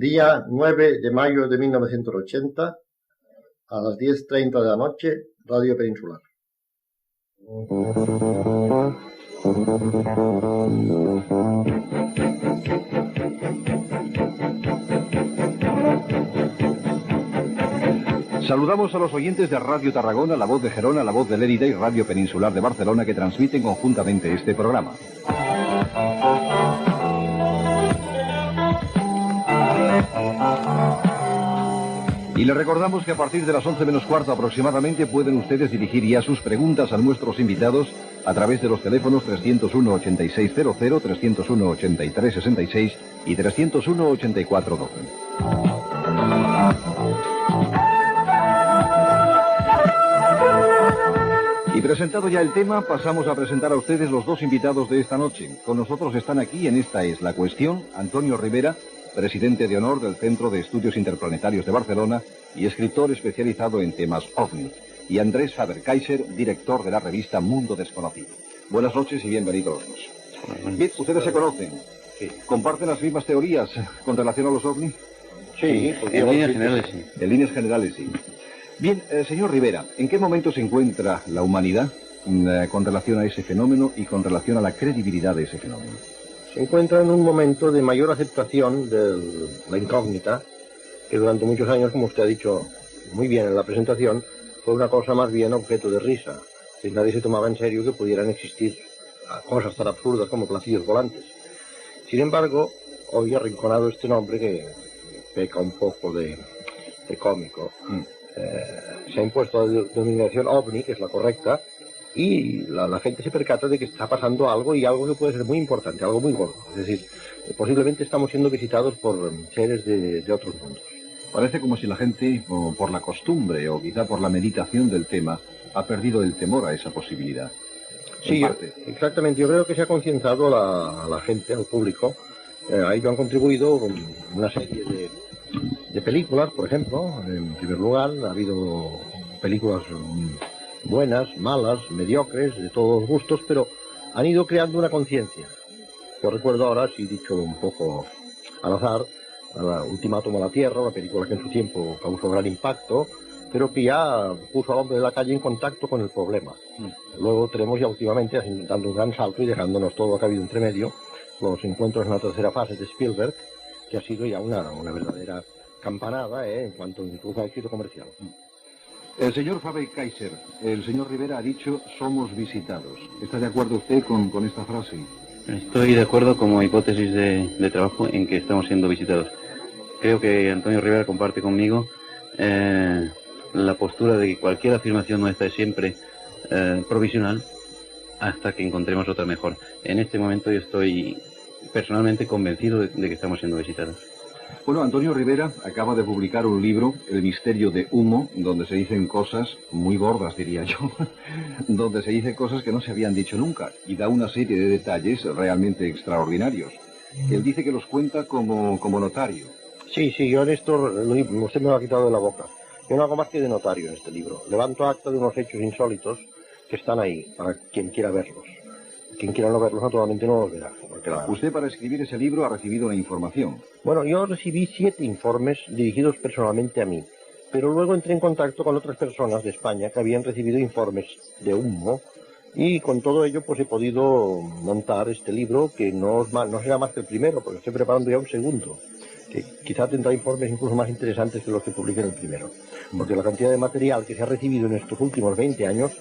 Día 9 de mayo de 1980, a las 10:30 de la noche, Radio Peninsular. Saludamos a los oyentes de Radio Tarragona, La Voz de Gerona, La Voz de Lérida y Radio Peninsular de Barcelona que transmiten conjuntamente este programa. Y les recordamos que a partir de las 11 menos cuarto aproximadamente pueden ustedes dirigir ya sus preguntas a nuestros invitados a través de los teléfonos 301-8600, 301-8366 y 301-8412. Y presentado ya el tema, pasamos a presentar a ustedes los dos invitados de esta noche. Con nosotros están aquí en Esta es la Cuestión, Antonio Rivera, presidente de honor del Centro de Estudios Interplanetarios de Barcelona y escritor especializado en temas OVNI, y Andrés Faber-Kaiser, director de la revista Mundo Desconocido. Buenas noches y bienvenidos los dos. Bien, ¿ustedes se conocen? Sí. ¿Comparten las mismas teorías con relación a los OVNI? Sí, en líneas generales sí. En líneas generales sí. Bien, señor Rivera, ¿en qué momento se encuentra la humanidad con relación a ese fenómeno y con relación a la credibilidad de ese fenómeno? Se encuentra en un momento de mayor aceptación de la incógnita, que durante muchos años, como usted ha dicho muy bien en la presentación, fue una cosa más bien objeto de risa. Si nadie se tomaba en serio que pudieran existir cosas tan absurdas como platillos volantes. Sin embargo, hoy ha arrinconado este nombre que peca un poco de cómico. Se ha impuesto la denominación OVNI, que es la correcta, y la gente se percata de que está pasando algo, y algo que puede ser muy importante, algo muy gordo. Es decir, posiblemente estamos siendo visitados por seres de otros mundos. Parece como si la gente, o por la costumbre o quizá por la meditación del tema, ha perdido el temor a esa posibilidad. Sí, exactamente. Yo creo que se ha concienciado a la gente, al público. A ello han contribuido una serie de películas, por ejemplo. En primer lugar, ha habido películas buenas, malas, mediocres, de todos los gustos, pero han ido creando una conciencia. Yo recuerdo ahora, si dicho un poco al azar, a la Ultimátum a la Tierra, una película que en su tiempo causó gran impacto, pero que ya puso al hombre de la calle en contacto con el problema. Luego tenemos ya últimamente, dando un gran salto y dejándonos todo lo que ha habido entre medio, los encuentros en la tercera fase de Spielberg, que ha sido ya una verdadera campanada en cuanto incluso a éxito comercial. El señor Faber-Kaiser, el señor Rivera ha dicho somos visitados. ¿Está de acuerdo usted con esta frase? Estoy de acuerdo como hipótesis de trabajo en que estamos siendo visitados. Creo que Antonio Rivera comparte conmigo la postura de que cualquier afirmación nuestra es siempre provisional hasta que encontremos otra mejor. En este momento yo estoy personalmente convencido de que estamos siendo visitados. Bueno, Antonio Rivera acaba de publicar un libro, El misterio de Humo, donde se dicen cosas muy gordas, diría yo, donde se dicen cosas que no se habían dicho nunca, y da una serie de detalles realmente extraordinarios. Él dice que los cuenta como notario. Sí, yo en esto, usted me lo ha quitado de la boca. Yo no hago más que de notario en este libro. Levanto acta de unos hechos insólitos que están ahí, para quien quiera verlos. Quien quiera no verlos, naturalmente no los verá. Usted, para escribir ese libro, ha recibido una información. Bueno, yo recibí 7 informes dirigidos personalmente a mí, pero luego entré en contacto con otras personas de España que habían recibido informes de humo, y con todo ello pues he podido montar este libro, que no será más que el primero, porque estoy preparando ya un segundo, que quizá tendrá informes incluso más interesantes que los que publiqué en el primero, porque la cantidad de material que se ha recibido en estos últimos 20 años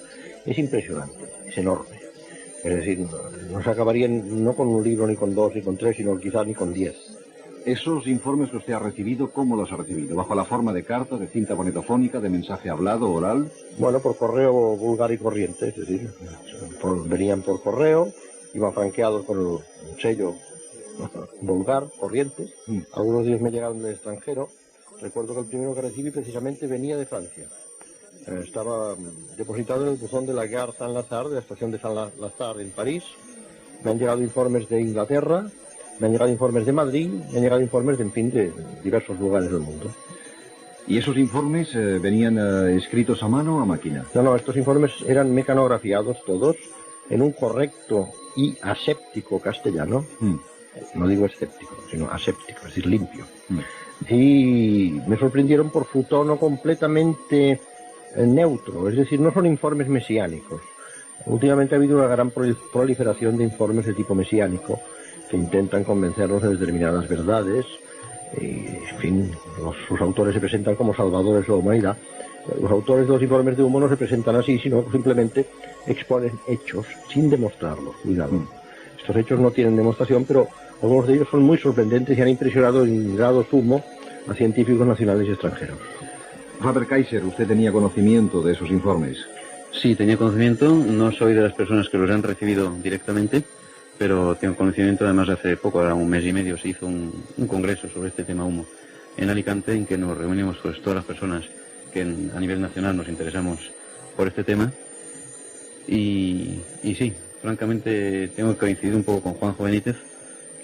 es impresionante, es enorme. Es decir, no se acabaría no con un libro, ni con 2, ni con 3, sino quizás ni con 10. ¿Esos informes que usted ha recibido, cómo los ha recibido? ¿Bajo la forma de carta, de cinta magnetofónica, de mensaje hablado, oral? Bueno, por correo vulgar y corriente, es decir, venían por correo, iban franqueados con el sello vulgar, corriente. Algunos de ellos me llegaron del extranjero. Recuerdo que el primero que recibí precisamente venía de Francia. Estaba depositado en el buzón de la Gare Saint-Lazare, de la estación de Saint-Lazare en París. Me han llegado informes de Inglaterra, me han llegado informes de Madrid, me han llegado informes de diversos lugares del mundo. ¿Y esos informes venían escritos a mano o a máquina? No, estos informes eran mecanografiados todos en un correcto y aséptico castellano. No digo escéptico, sino aséptico, es decir, limpio. y me sorprendieron por su tono completamente neutro, es decir, no son informes mesiánicos. Últimamente ha habido una gran proliferación de informes de tipo mesiánico que intentan convencernos de determinadas verdades y, en fin, sus autores se presentan como salvadores de la humanidad. Los autores de los informes de humo no se presentan así, sino que simplemente exponen hechos sin demostrarlos. Cuidado. Estos hechos no tienen demostración, pero algunos de ellos son muy sorprendentes y han impresionado en grado sumo a científicos nacionales y extranjeros. Faber-Kaiser, ¿usted tenía conocimiento de esos informes? Sí, tenía conocimiento. No soy de las personas que los han recibido directamente, pero tengo conocimiento. Además, hace poco, ahora un mes y medio, se hizo un congreso sobre este tema humo en Alicante, en que nos reunimos pues todas las personas que a nivel nacional nos interesamos por este tema. Y sí, francamente tengo que coincidir un poco con Juanjo Benítez,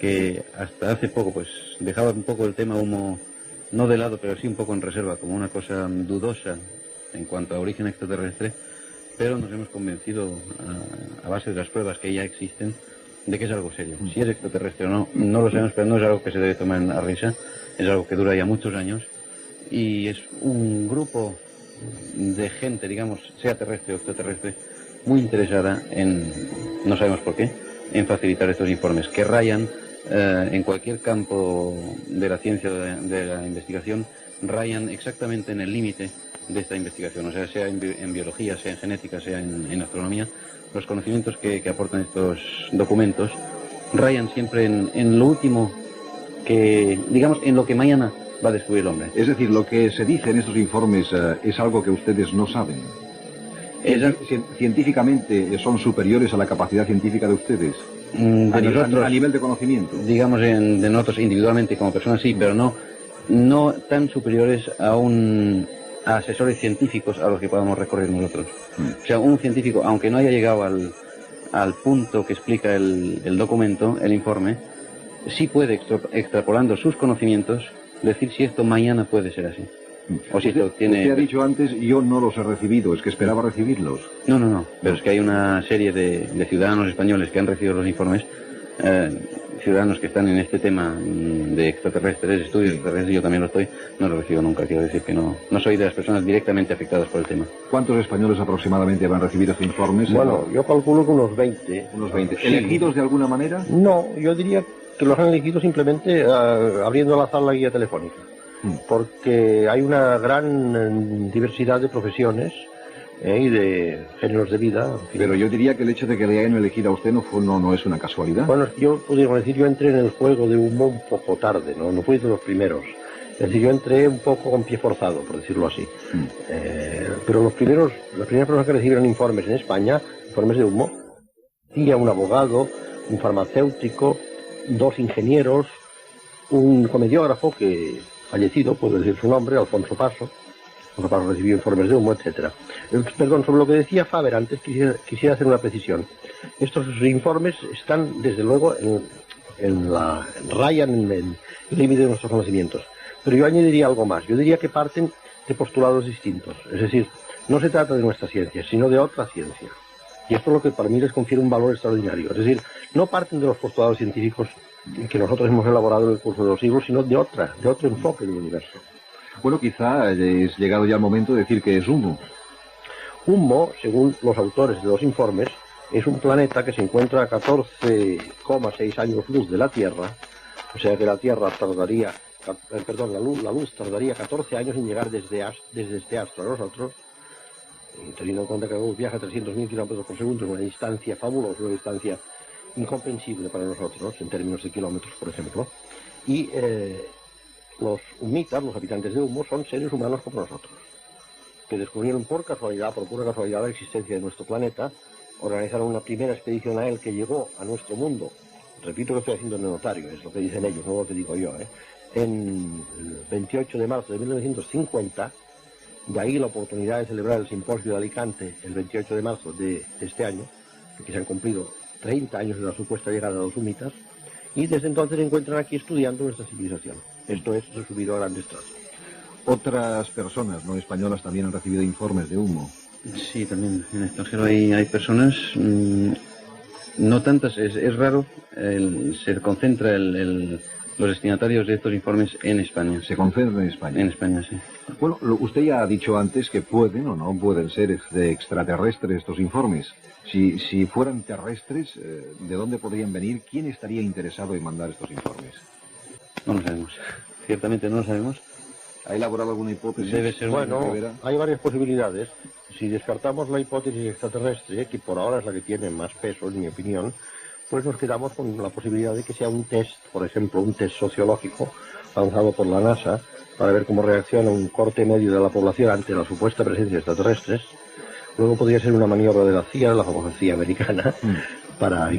que hasta hace poco pues dejaba un poco el tema humo, no de lado, pero sí un poco en reserva, como una cosa dudosa en cuanto a origen extraterrestre, pero nos hemos convencido a base de las pruebas que ya existen de que es algo serio. Si es extraterrestre o no, no lo sabemos, pero no es algo que se debe tomar a risa, es algo que dura ya muchos años y es un grupo de gente, digamos, sea terrestre o extraterrestre, muy interesada en, no sabemos por qué, en facilitar estos informes que rayan en cualquier campo de la ciencia, de la investigación, rayan exactamente en el límite de esta investigación, o sea en biología, sea en genética, sea en astronomía. Los conocimientos que aportan estos documentos rayan siempre en lo último que, digamos, en lo que mañana va a descubrir el hombre. Es decir, lo que se dice en estos informes es algo que ustedes no saben. Científicamente son superiores a la capacidad científica de ustedes. A nivel de conocimiento. Digamos, de nosotros individualmente como personas sí, pero no tan superiores a asesores científicos a los que podamos recorrer nosotros. O sea, un científico, aunque no haya llegado al punto que explica el documento, el informe, sí puede, extrapolando sus conocimientos, decir si esto mañana puede ser así. O si esto tiene... Usted ha dicho antes, yo no los he recibido, es que esperaba recibirlos. No, pero es que hay una serie de ciudadanos españoles que han recibido los informes, ciudadanos que están en este tema de extraterrestres, estudios extraterrestres, yo también lo estoy, no lo recibo nunca, quiero decir que no soy de las personas directamente afectadas por el tema. ¿Cuántos españoles aproximadamente van a recibir estos informes? Bueno, yo calculo que unos 20. Unos 20. Sí. ¿Elegidos de alguna manera? No, yo diría que los han elegido simplemente abriendo al azar la guía telefónica, porque hay una gran diversidad de profesiones y de géneros de vida. Pero yo diría que el hecho de que le hayan elegido a usted no es una casualidad. Bueno, yo podríamos decir, yo entré en el juego de humo un poco tarde, no fui de los primeros. Es decir, yo entré un poco con pie forzado, por decirlo así. Pero las primeras personas que recibieron informes en España, informes de humo, había un abogado, un farmacéutico, 2 ingenieros, un comediógrafo que fallecido, puedo decir su nombre, Alfonso Paso. Alfonso Paso recibió informes de humo, etcétera. Perdón, sobre lo que decía Faber antes, quisiera hacer una precisión. Estos informes están, desde luego, rayan en el límite de nuestros conocimientos. Pero yo añadiría algo más. Yo diría que parten de postulados distintos. Es decir, no se trata de nuestra ciencia, sino de otra ciencia. Y esto es lo que para mí les confiere un valor extraordinario. Es decir, no parten de los postulados científicos que nosotros hemos elaborado en el curso de los siglos, sino de otro enfoque del universo. Bueno, quizá es llegado ya el momento de decir que es humo. Humo, según los autores de los informes, es un planeta que se encuentra a 14,6 años luz de la Tierra, o sea que la Tierra tardaría, la luz tardaría 14 años en llegar desde este astro a nosotros, teniendo en cuenta que la luz viaja a 300.000 kilómetros por segundo, es una distancia fabulosa, una distancia incomprensible para nosotros, en términos de kilómetros, por ejemplo, y los humitas, los habitantes de humo, son seres humanos como nosotros, que descubrieron por pura casualidad, la existencia de nuestro planeta, organizaron una primera expedición a él que llegó a nuestro mundo, repito que estoy haciendo el notario, es lo que dicen ellos, no lo que digo yo, en el 28 de marzo de 1950, de ahí la oportunidad de celebrar el simposio de Alicante el 28 de marzo de este año, que se han cumplido 30 años de la supuesta llegada de los humitas, y desde entonces se encuentran aquí estudiando nuestra civilización. Esto es resumido a grandes trazos. Otras personas no españolas también han recibido informes de humo. Sí, también en el extranjero hay personas, no tantas, es raro, se concentra los destinatarios de estos informes en España. Se concentran en España. En España, sí. Bueno, usted ya ha dicho antes que pueden o no pueden ser de extraterrestres estos informes. Si fueran terrestres, ¿de dónde podrían venir? ¿Quién estaría interesado en mandar estos informes? No lo sabemos. Ciertamente no lo sabemos. ¿Ha elaborado alguna hipótesis? Debe ser Bueno, hay varias posibilidades. Si descartamos la hipótesis extraterrestre, que por ahora es la que tiene más peso, en mi opinión, pues nos quedamos con la posibilidad de que sea un test, por ejemplo, un test sociológico lanzado por la NASA para ver cómo reacciona un corte medio de la población ante la supuesta presencia de extraterrestres. Luego podría ser una maniobra de la CIA, la famosa CIA americana, para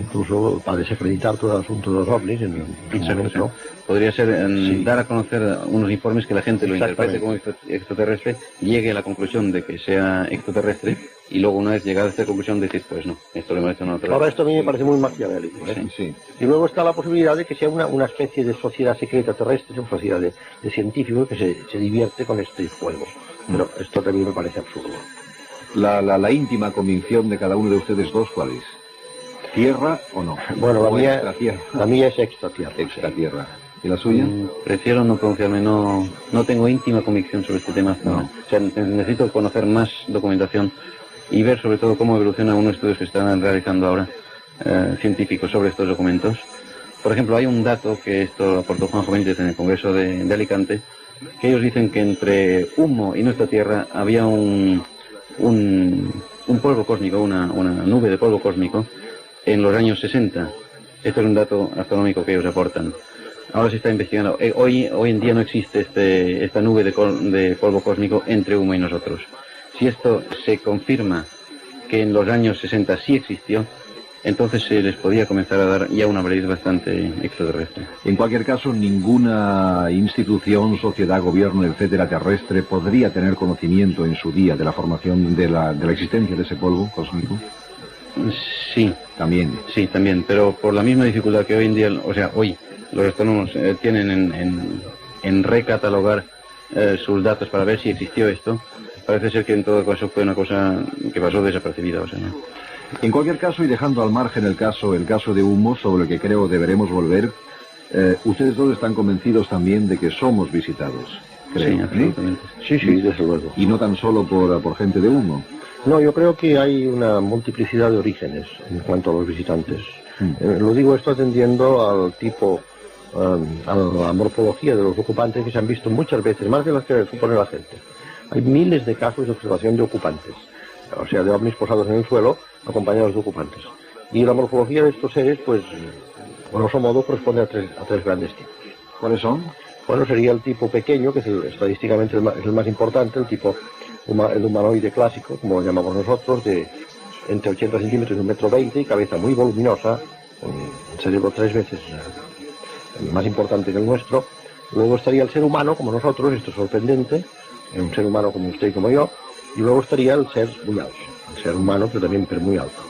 desacreditar todo el asunto de los ovnis en un momento. Podría ser dar a conocer unos informes que la gente lo interprete como extraterrestre, llegue a la conclusión de que sea extraterrestre, y luego una vez llegada a esta conclusión decir, pues no, esto lo hemos hecho en otra. Ahora esto a mí me parece muy maquiavélico. Sí. Y luego está la posibilidad de que sea una especie de sociedad secreta terrestre, una sociedad de científicos que se divierte con este juego. Pero esto también me parece absurdo. La íntima convicción de cada uno de ustedes dos, ¿cuál es? ¿Tierra o no? Bueno, la mía es extratierra. Extratierra. ¿Y la suya? Prefiero no pronunciarme, no tengo íntima convicción sobre este tema. No. O sea, necesito conocer más documentación y ver sobre todo cómo evoluciona unos estudios que están realizando ahora científicos sobre estos documentos. Por ejemplo, hay un dato que esto aportó Juanjo Benítez en el Congreso de Alicante, que ellos dicen que entre Humo y nuestra Tierra había un polvo cósmico, una nube de polvo cósmico en los años 60. Esto es un dato astronómico que ellos aportan. Ahora se está investigando. Hoy en día no existe esta nube de polvo cósmico entre Humo y nosotros. Si esto se confirma que en los años 60 sí existió, entonces se les podía comenzar a dar ya una validez bastante extraterrestre. En cualquier caso, ninguna institución, sociedad, gobierno, etcétera, terrestre podría tener conocimiento en su día de la formación, de la existencia de ese polvo cósmico. Sí. También. Sí, también, pero por la misma dificultad que hoy en día, o sea, hoy los astrónomos tienen en recatalogar sus datos para ver si existió esto, parece ser que en todo caso fue una cosa que pasó desapercibida, o sea, ¿no? En cualquier caso, y dejando al margen el caso de Humo, sobre el que creo deberemos volver, ustedes dos están convencidos también de que somos visitados, creo. Sí, absolutamente. Sí, desde luego. Y no tan solo por gente de Humo. No, yo creo que hay una multiplicidad de orígenes en cuanto a los visitantes. Lo digo esto atendiendo al tipo, a la morfología de los ocupantes que se han visto muchas veces, más de las que supone la gente. Hay miles de casos de observación de ocupantes, o sea, de ovnis posados en el suelo, acompañados de ocupantes. Y la morfología de estos seres, pues, grosso modo, corresponde a tres grandes tipos. ¿Cuáles son? Bueno, sería el tipo pequeño, que es estadísticamente es el más importante, el humanoide clásico, como lo llamamos nosotros, de entre 80 centímetros y 1,20 m, y cabeza muy voluminosa, con un cerebro 3 veces más importante que el nuestro. Luego estaría el ser humano, como nosotros, esto es sorprendente, un ser humano como usted y como yo, y luego estaría el ser muy alto, el ser humano, pero también muy alto.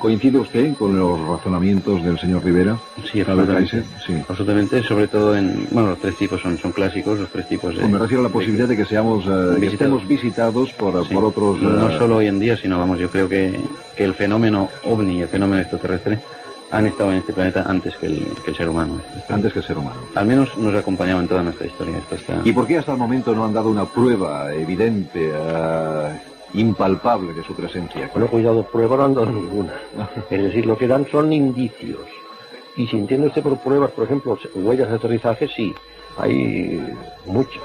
¿Coincide usted con los razonamientos del señor Rivera? Sí, absolutamente. Sí. Absolutamente, sobre todo los tres tipos son clásicos, los tres tipos de... Me refiero a la posibilidad de que estemos visitados por otros... No solo hoy en día, sino yo creo que el fenómeno ovni y el fenómeno extraterrestre han estado en este planeta antes que el ser humano. Antes que el ser humano. Al menos nos ha acompañado en toda nuestra historia. ¿Y por qué hasta el momento no han dado una prueba evidente, impalpable de su presencia? Bueno, cuidado, prueba no han dado ninguna. Es decir, lo que dan son indicios. Y si entiende usted por pruebas, por ejemplo, huellas de aterrizaje, sí, hay muchos.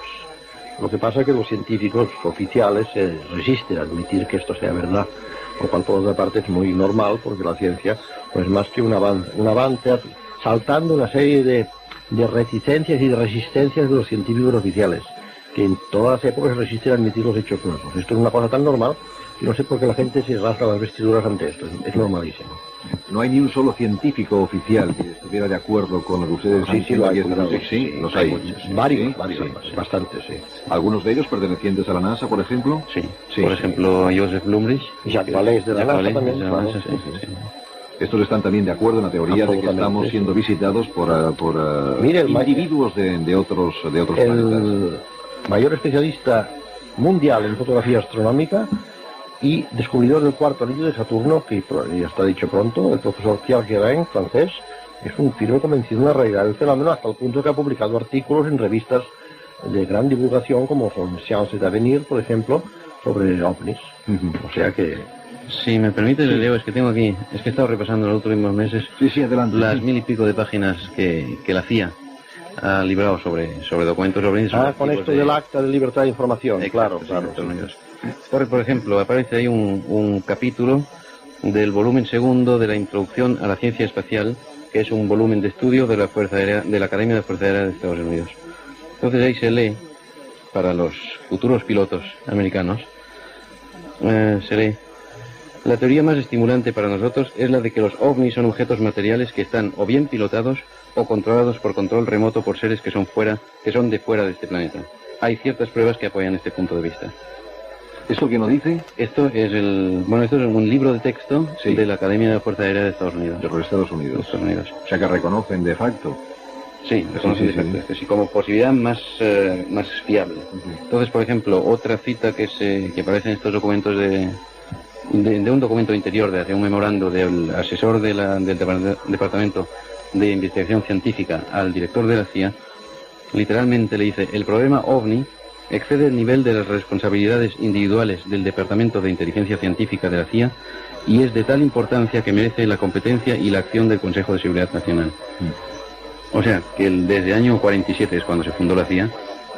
Lo que pasa es que los científicos oficiales se resisten a admitir que esto sea verdad, lo cual por otra parte es muy normal, porque la ciencia no es más que un avance saltando una serie de reticencias y de resistencias de los científicos oficiales, que en todas las épocas resisten a admitir los hechos nuevos. Esto es una cosa tan normal que no sé por qué la gente se rasga las vestiduras ante esto. Es normalísimo. No hay ni un solo científico oficial que estuviera de acuerdo con lo que ustedes han Sí, lo hay. Sí, los hay. Varios, sí. Bastantes, sí. ¿Algunos de ellos pertenecientes a la NASA, por ejemplo? Sí. Por ejemplo, Joseph Lumrich. Jacques Vallée de la NASA también. Sí. Estos están también de acuerdo en la teoría de que estamos siendo visitados por individuos de otros planetas. El mayor especialista mundial en fotografía astronómica y descubridor del cuarto anillo de Saturno, que ya está dicho pronto, el profesor Pierre Guérin, francés, es un firme convencido de la realidad del fenómeno, hasta el punto que ha publicado artículos en revistas de gran divulgación, como son Sciences d'Avenir, por ejemplo, sobre ovnis. O sea que... Si me permite, Leo, es que tengo aquí, es que he estado repasando en los últimos meses adelante, las 1000 y pico de páginas que la CIA ha librado sobre documentos sobre... con esto del acta de libertad de información. Exacto, claro. Por ejemplo, aparece ahí un capítulo del volumen segundo de la Introducción a la Ciencia Espacial, que es un volumen de estudio de la Fuerza Aérea, de la Academia de Fuerza Aérea de Estados Unidos. Entonces ahí se lee, para los futuros pilotos americanos, se lee: la teoría más estimulante para nosotros es la de que los ovnis son objetos materiales que están o bien pilotados o controlados por control remoto por seres que son de fuera de este planeta. Hay ciertas pruebas que apoyan este punto de vista. ¿Esto qué nos dice? Esto es un libro de texto de la Academia de la Fuerza Aérea de Estados Unidos. De los Estados Unidos. O sea que reconocen de facto. Sí, reconocen de facto. Sí, como posibilidad más fiable. Entonces, por ejemplo, otra cita que aparece en estos documentos de un documento interior, de un memorando del asesor del Departamento de Investigación Científica al director de la CIA, literalmente le dice: el problema OVNI excede el nivel de las responsabilidades individuales del Departamento de Inteligencia Científica de la CIA y es de tal importancia que merece la competencia y la acción del Consejo de Seguridad Nacional. O sea, que desde el año 47 es cuando se fundó la CIA.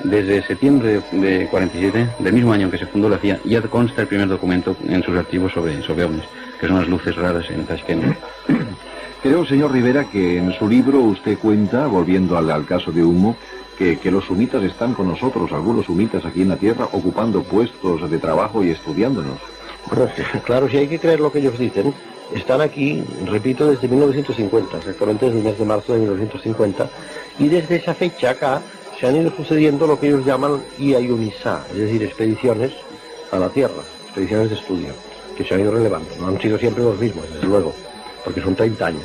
Desde septiembre de 47, del mismo año en que se fundó la CIA, ya consta el primer documento en sus archivos sobre ovnis, que son las luces raras en Tashkent. Creo, señor Rivera, que en su libro usted cuenta, volviendo al caso de Humo, que los sumitas están con nosotros, algunos sumitas aquí en la Tierra, ocupando puestos de trabajo y estudiándonos. Bueno, claro, si hay que creer lo que ellos dicen, están aquí, repito, desde 1950, exactamente desde el mes de marzo de 1950, y desde esa fecha acá se han ido sucediendo lo que ellos llaman IAIUNISA, es decir, expediciones a la Tierra, expediciones de estudio, que se han ido relevando. No han sido siempre los mismos, desde luego, porque son 30 años.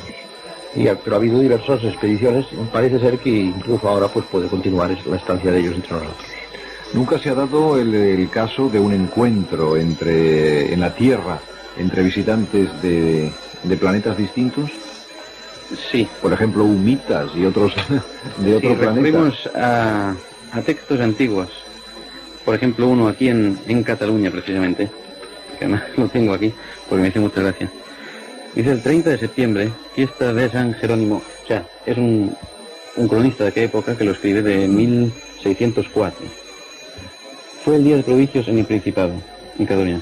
Pero ha habido diversas expediciones, parece ser que incluso ahora pues puede continuar la estancia de ellos entre nosotros. ¿Nunca se ha dado el caso de un encuentro en la Tierra entre visitantes de planetas distintos? Sí. Por ejemplo, humitas y otros de otro planeta. Recurrimos a textos antiguos. Por ejemplo, uno aquí en Cataluña, precisamente, que además lo tengo aquí, porque me hace mucha gracia. Dice: el 30 de septiembre, fiesta de San Jerónimo. O sea, es un cronista de aquella época que lo escribe de 1604. Fue el día de prodigios en el Principado, en Cataluña.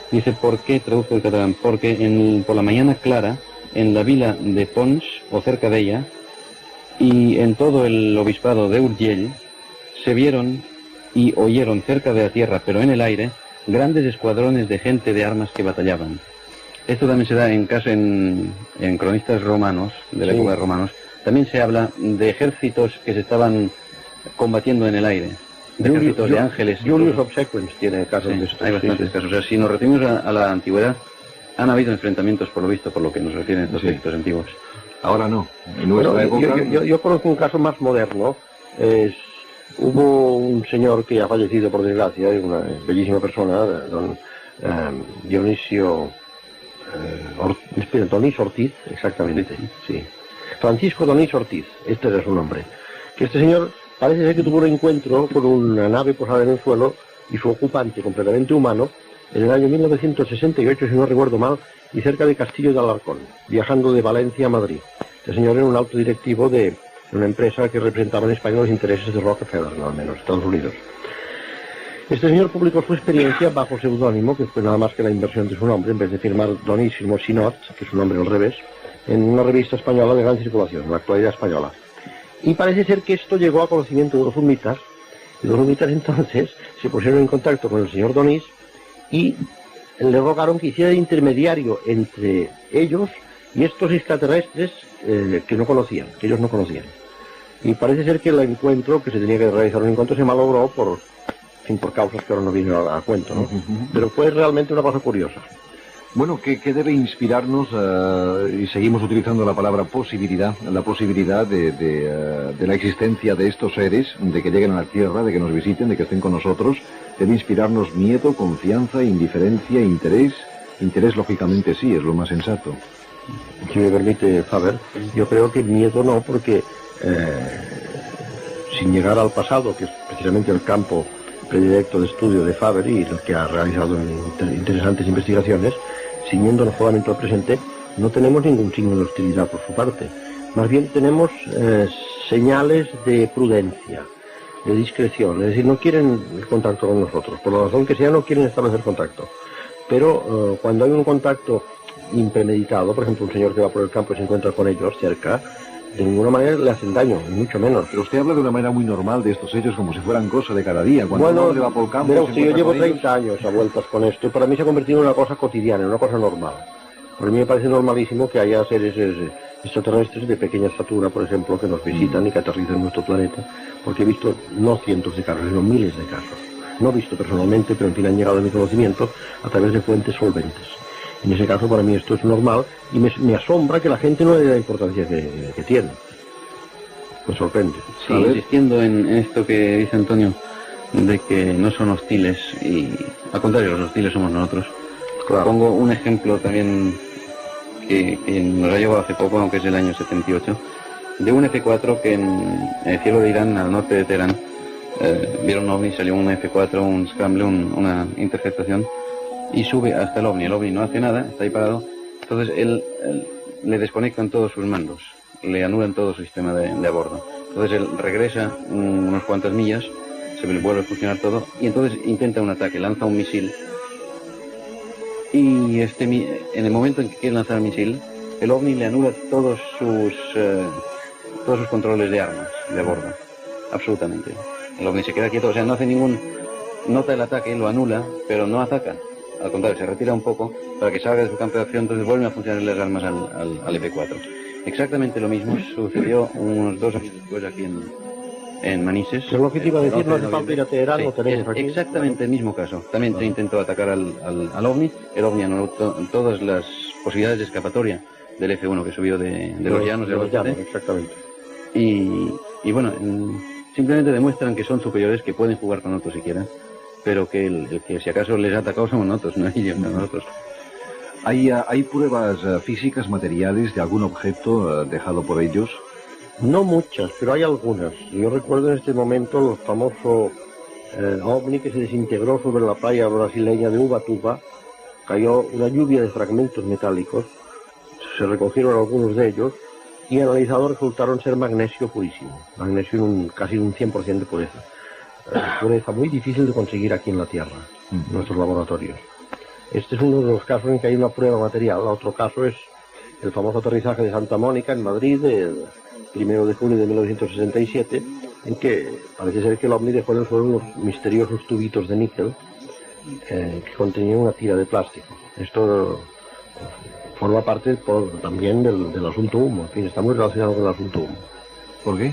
Dice: ¿por qué traduzco el catalán? Porque por la mañana clara, en la vila de Pons, o cerca de ella, y en todo el obispado de Urgell, se vieron y oyeron cerca de la tierra, pero en el aire, grandes escuadrones de gente de armas que batallaban. Esto también se da en cronistas romanos, de la época de romanos. También se habla de ejércitos que se estaban combatiendo en el aire, de ejércitos de ángeles. Julius Obsequens tiene casos de estos. Hay bastantes casos. O sea, si nos referimos a la antigüedad, han habido enfrentamientos, por lo visto, por lo que nos refieren estos textos antiguos. Ahora no. En nuestra época... yo conozco un caso más moderno. Hubo un señor que ha fallecido, por desgracia, una bellísima persona, don Donís Ortiz, exactamente, sí. Francisco Donís Ortiz, este era su nombre. Que este señor parece ser que tuvo un encuentro con una nave posada en el suelo y su ocupante, completamente humano, en el año 1968, si no recuerdo mal, y cerca de Castillo de Alarcón, viajando de Valencia a Madrid. Este señor era un alto directivo de una empresa que representaba en España los intereses de Rockefeller, no al menos, Estados Unidos. Este señor publicó su experiencia bajo seudónimo, que fue nada más que la inversión de su nombre, en vez de firmar Donísimo Sinot, que es su nombre al revés, en una revista española de gran circulación, en la Actualidad Española. Y parece ser que esto llegó a conocimiento de los humitas, y los humitas entonces se pusieron en contacto con el señor Donís y le rogaron que hiciera de intermediario entre ellos y estos extraterrestres que ellos no conocían. Y parece ser que el encuentro, que se tenía que realizar un encuentro, se malogró por causas que ahora no vienen a cuento, ¿no? Pero fue realmente una cosa curiosa. Bueno, ¿qué debe inspirarnos? Y seguimos utilizando la palabra posibilidad, la posibilidad de la existencia de estos seres, de que lleguen a la Tierra, de que nos visiten, de que estén con nosotros. Debe inspirarnos miedo, confianza, indiferencia, interés. Interés, lógicamente, sí, es lo más sensato. Si me permite, Faber, yo creo que miedo no, porque sin llegar al pasado, que es precisamente el campo predilecto de estudio de Faber y el que ha realizado interesantes investigaciones, ciñéndonos solamente al presente, no tenemos ningún signo de hostilidad por su parte. Más bien tenemos señales de prudencia, de discreción, es decir, no quieren el contacto con nosotros, por la razón que sea no quieren establecer contacto. Pero cuando hay un contacto impremeditado, por ejemplo, un señor que va por el campo y se encuentra con ellos cerca, de ninguna manera le hacen daño, ni mucho menos. Pero usted habla de una manera muy normal de estos hechos, como si fueran cosa de cada día. Cuando bueno, uno va por el campo, pero si yo llevo 30 años a vueltas con esto, y para mí se ha convertido en una cosa cotidiana, en una cosa normal. Por mí me parece normalísimo que haya seres extraterrestres de pequeña estatura, por ejemplo, que nos visitan y que aterrizan en nuestro planeta, porque he visto no cientos de casos, sino miles de casos. No he visto personalmente, pero en fin han llegado a mi conocimiento a través de fuentes solventes. En ese caso, para mí esto es normal y me asombra que la gente no le dé la importancia que tiene. Me sorprende. Sí, insistiendo en esto que dice Antonio, de que no son hostiles, y al contrario, los hostiles somos nosotros. Claro. Pongo un ejemplo también que nos ha llegado hace poco, aunque es del año 78, de un F-4 que en el cielo de Irán, al norte de Teherán, vieron un ovni, salió un F-4, un scramble, una interceptación, y sube hasta el ovni no hace nada, está ahí parado, entonces él le desconectan todos sus mandos, le anulan todo su sistema de a bordo, entonces él regresa unas cuantas millas, se le vuelve a funcionar todo, y entonces intenta un ataque, lanza un misil, y en el momento en que quiere lanzar el misil, el ovni le anula todos sus controles de armas de a bordo, absolutamente. El ovni se queda quieto, o sea, no hace nota el ataque, lo anula, pero no ataca. Al contrario, se retira un poco para que salga de su campo de acción, entonces vuelven a funcionar las armas al F-4. Exactamente lo mismo sucedió unos 2 años después aquí en Manises. Pero lo que te iba a decir, no hace falta ir a Teherán, sí, lo tenemos aquí. Exactamente el mismo caso. También se intentó atacar al ovni, el ovni anuló todas las posibilidades de escapatoria del F-1 que subió de los llanos del Albacete. Exactamente. Y bueno, simplemente demuestran que son superiores, que pueden jugar con otros si quieren, pero que el que si acaso les ha atacado somos nosotros, no ellos, no nosotros. ¿Hay pruebas físicas, materiales de algún objeto dejado por ellos? No muchas, pero hay algunas. Yo recuerdo en este momento el famoso ovni que se desintegró sobre la playa brasileña de Ubatuba. Cayó una lluvia de fragmentos metálicos, se recogieron algunos de ellos y analizados resultaron ser magnesio purísimo, magnesio casi un 100% de pureza. Pureza muy difícil de conseguir aquí en la Tierra, en nuestros laboratorios. Este es uno de los casos en que hay una prueba material. Otro caso es el famoso aterrizaje de Santa Mónica en Madrid el 1 de julio de 1967, en que parece ser que el ovni dejó en el suelo unos misteriosos tubitos de níquel que contenían una tira de plástico. Esto forma parte también del asunto humo, en fin, está muy relacionado con el asunto humo. ¿Por qué?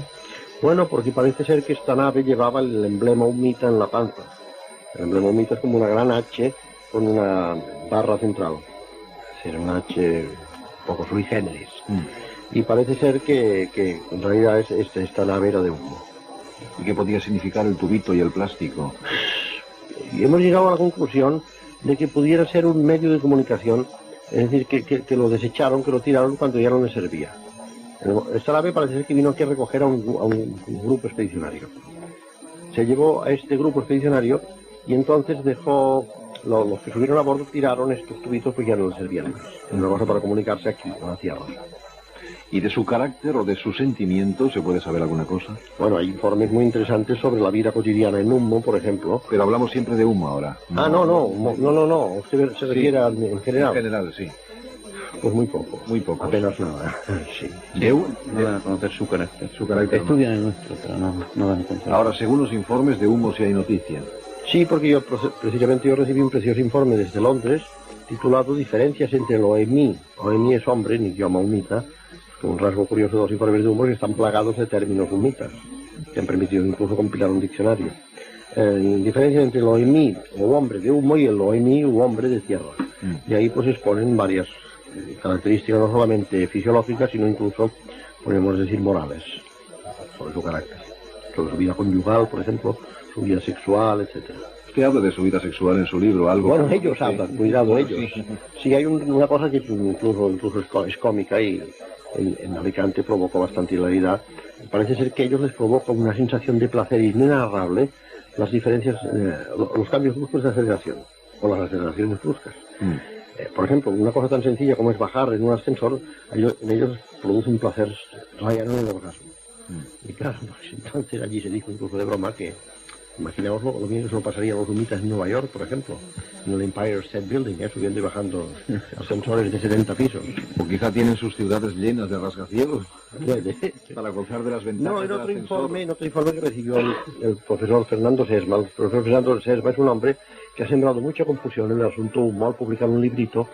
Bueno, porque parece ser que esta nave llevaba el emblema humita en la panza. El emblema humita es como una gran H con una barra central. Es decir, una H un poco sui generis. Y parece ser que en realidad esta nave era de humo. ¿Y qué podía significar el tubito y el plástico? Y hemos llegado a la conclusión de que pudiera ser un medio de comunicación, es decir, que lo desecharon, que lo tiraron cuando ya no les servía. Esta nave parece ser que vino aquí a recoger a un grupo expedicionario. Se llevó a este grupo expedicionario y entonces dejó, los que subieron a bordo tiraron estos tubitos porque ya no les servían más. Una cosa para comunicarse aquí, con la Tierra. ¿Y de su carácter o de sus sentimientos se puede saber alguna cosa? Bueno, hay informes muy interesantes sobre la vida cotidiana en humo, por ejemplo. Pero hablamos siempre de humo ahora. No. Usted se refiere en general. En general, sí. Pues muy poco. Muy poco. Apenas nada. Sí. No dan a conocer su carácter. Estudian el nuestro, pero no dan cuenta. Ahora, según los informes de humo, sí hay noticia. Sí, porque precisamente yo recibí un precioso informe desde Londres titulado Diferencias entre el OEMI. OEMI es hombre en idioma humita. Un rasgo curioso de los informes de humo es que están plagados de términos humitas, que han permitido incluso compilar un diccionario. Diferencia entre el OEMI o hombre de humo y el OEMI o hombre de tierra. Y ahí pues exponen varias características no solamente fisiológicas, sino incluso, podemos decir, morales, sobre su carácter. Sobre su vida conyugal, por ejemplo, su vida sexual, etc. Usted habla de su vida sexual en su libro, algo... Bueno, ellos hablan, cuidado, ellos. Sí. Sí, hay una cosa que incluso es cómica y en Alicante provocó bastante hilaridad. Parece ser que a ellos les provoca una sensación de placer inenarrable las diferencias, los cambios bruscos de aceleración, o las aceleraciones bruscas. Por ejemplo, una cosa tan sencilla como es bajar en un ascensor, en ellos produce un placer rayano en el orgasmo. Y claro, pues, entonces allí se dijo incluso de broma que, imaginemos lo bien que se lo pasaría a los humitas en Nueva York, por ejemplo, en el Empire State Building, subiendo y bajando ascensores de 70 pisos. O quizá tienen sus ciudades llenas de rascacielos Puede. para gozar de las ventajas No, en del otro ascensor. informe que recibió el profesor Fernando Sesma. El profesor Fernando Sesma es un hombre que ha sembrado mucha confusión en el asunto humo al publicar un librito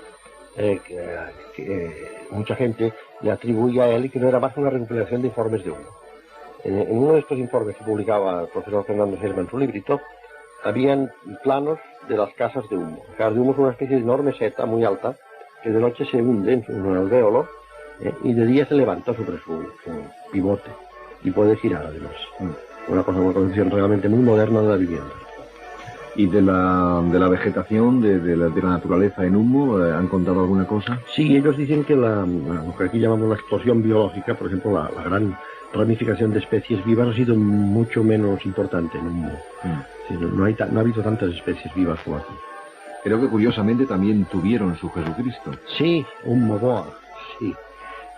que mucha gente le atribuía a él y que no era más que una recopilación de informes de humo. En uno de estos informes que publicaba el profesor Fernando Sesma en su librito, habían planos de las casas de humo. Las casas de humo es una especie de enorme seta muy alta que de noche se hunde en un alvéolo y de día se levanta sobre su pivote y puede girar además. Una concepción realmente muy moderna de la vivienda. ¿Y de la vegetación, de la naturaleza en humo, han contado alguna cosa? Sí, ellos dicen que lo que aquí llamamos la explosión biológica, por ejemplo, la gran ramificación de especies vivas ha sido mucho menos importante en humo. Sí, no ha habido tantas especies vivas como aquí. Creo que curiosamente también tuvieron su Jesucristo. Sí, un mogoa, sí,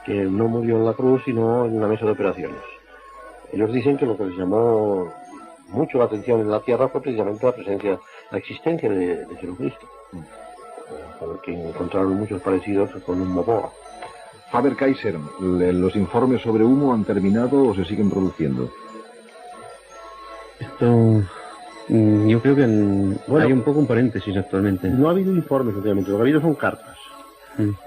que no murió en la cruz, sino en una mesa de operaciones. Ellos dicen que lo que les llamó mucho la atención en la Tierra fue precisamente la existencia de Jesucristo, porque encontraron muchos parecidos con un mogoa. Faber-Kaiser, ¿los informes sobre humo han terminado o se siguen produciendo? Esto... yo creo que hay un poco un paréntesis actualmente. No ha habido informes, obviamente, lo que ha habido son cartas.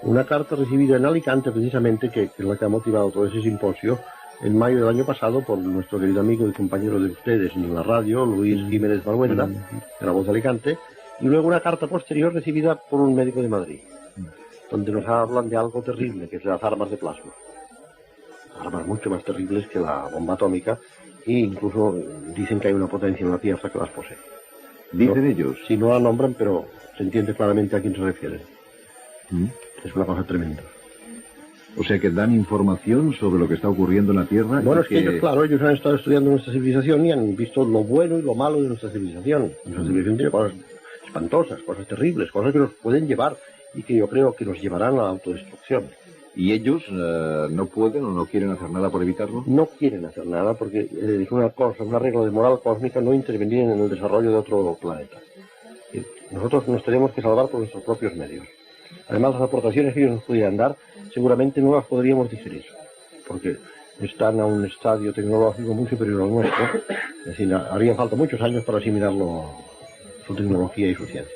Una carta recibida en Alicante, precisamente, que es la que ha motivado todo ese simposio, en mayo del año pasado, por nuestro querido amigo y compañero de ustedes en la radio, Luis Jiménez Valbuenda, de La Voz de Alicante, y luego una carta posterior recibida por un médico de Madrid, donde nos hablan de algo terrible, que es las armas de plasma. Armas mucho más terribles que la bomba atómica, e incluso dicen que hay una potencia en la Tierra que las posee. ¿Dicen ellos? Sí, no la nombran, pero se entiende claramente a quién se refieren. Es una cosa tremenda. O sea que dan información sobre lo que está ocurriendo en la Tierra. Bueno, es que ellos, claro, ellos han estado estudiando nuestra civilización y han visto lo bueno y lo malo de nuestra civilización. Nuestra civilización tiene cosas espantosas, cosas terribles, cosas que nos pueden llevar y que yo creo que nos llevarán a la autodestrucción. ¿Y ellos no pueden o no quieren hacer nada por evitarlo? No quieren hacer nada porque es una cosa, una regla de moral cósmica, no intervenir en el desarrollo de otro planeta. Nosotros nos tenemos que salvar por nuestros propios medios. Además, las aportaciones que ellos nos pudieran dar, seguramente no las podríamos digerir, porque están a un estadio tecnológico muy superior al nuestro. Es decir, harían falta muchos años para asimilar su tecnología y su ciencia.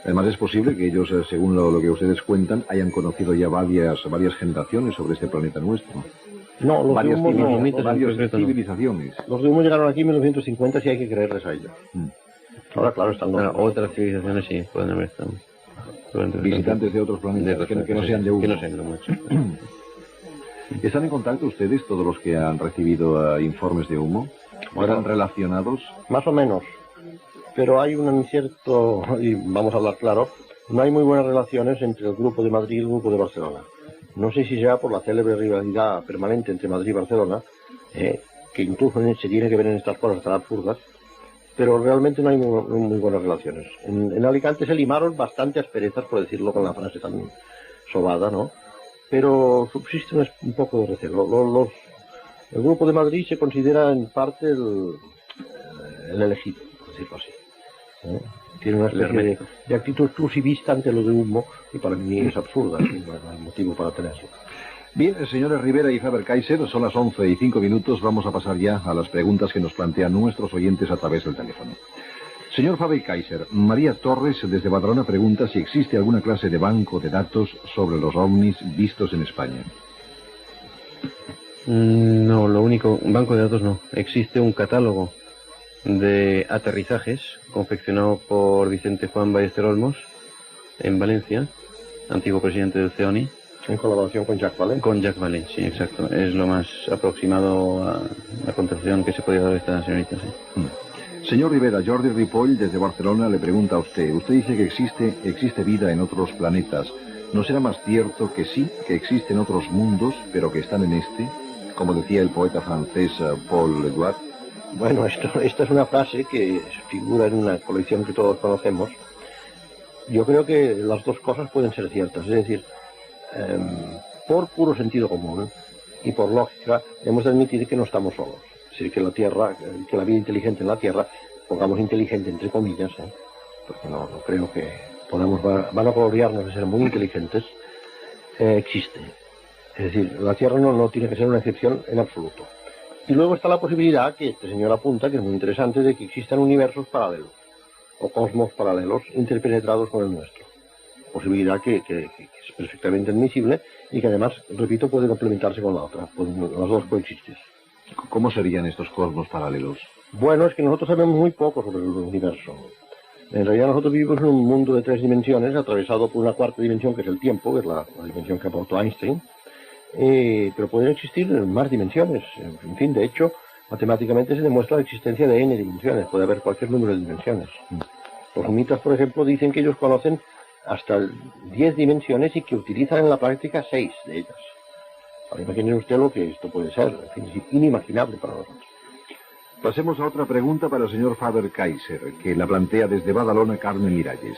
Además, es posible que ellos, según lo que ustedes cuentan, hayan conocido ya varias generaciones sobre este planeta nuestro. No, los varias de humo varias civilizaciones. Los de humo llegaron aquí en 1950, si hay que creerles a ellos. Ahora, claro, están locos. Otras civilizaciones sí pueden haber estado. Visitantes de otros planetas que no sean de humo. Que no sean de humo. ¿Están en contacto ustedes, todos los que han recibido informes de humo? ¿Están relacionados? Más o menos. Pero hay un cierto, y vamos a hablar claro, no hay muy buenas relaciones entre el grupo de Madrid y el grupo de Barcelona. No sé si sea por la célebre rivalidad permanente entre Madrid y Barcelona, que incluso se tiene que ver en estas cosas tan absurdas, pero realmente no hay muy buenas relaciones. En Alicante se limaron bastante asperezas, por decirlo con la frase tan sobada, ¿no? Pero subsiste un poco de recelo. El grupo de Madrid se considera en parte el elegido, por decirlo así. Tiene una especie de actitud exclusivista ante lo de humo, y para mí es absurda, no hay motivo para tenerlo. Bien, señores Rivera y Faber-Kaiser, son las 11:05. Vamos a pasar ya a las preguntas que nos plantean nuestros oyentes a través del teléfono. Señor Faber-Kaiser, María Torres desde Badalona pregunta si existe alguna clase de banco de datos sobre los ovnis vistos en España. No, un banco de datos no. Existe un catálogo de aterrizajes confeccionado por Vicente Juan Ballester Olmos en Valencia, antiguo presidente del CEONI. En colaboración con Jacques Vallée. Con Jacques Vallée, sí, exacto. Es lo más aproximado a la contestación que se podía dar a esta señorita, sí. Señor Rivera, Jordi Ripoll desde Barcelona le pregunta a usted. Usted dice que existe vida en otros planetas. ¿No será más cierto que sí, que existen otros mundos, pero que están en este? Como decía el poeta francés Paul Éluard. Bueno, esta es una frase que figura en una colección que todos conocemos. Yo creo que las dos cosas pueden ser ciertas. Es decir, por puro sentido común y por lógica, hemos de admitir que no estamos solos. Es decir, que la Tierra, que la vida inteligente en la Tierra, pongamos inteligente entre comillas, porque no creo que van a gloriarnos de ser muy inteligentes, existe. Es decir, la Tierra no tiene que ser una excepción en absoluto. Y luego está la posibilidad, que este señor apunta, que es muy interesante, de que existan universos paralelos, o cosmos paralelos interpenetrados con el nuestro. Posibilidad que es perfectamente admisible y que además, repito, puede complementarse con la otra. Las dos coexisten. ¿Cómo serían estos cosmos paralelos? Bueno, es que nosotros sabemos muy poco sobre el universo. En realidad nosotros vivimos en un mundo de 3 dimensiones, atravesado por una cuarta dimensión, que es el tiempo, que es la dimensión que aportó Einstein. Pero pueden existir más dimensiones. En fin, de hecho, matemáticamente se demuestra la existencia de n dimensiones. Puede haber cualquier número de dimensiones. Los humitas, por ejemplo, dicen que ellos conocen hasta 10 dimensiones y que utilizan en la práctica 6 de ellas. Ahora imaginen usted lo que esto puede ser. En fin, es inimaginable para nosotros. Pasemos a otra pregunta para el señor Faber-Kaiser, que la plantea desde Badalona Carmen Miralles.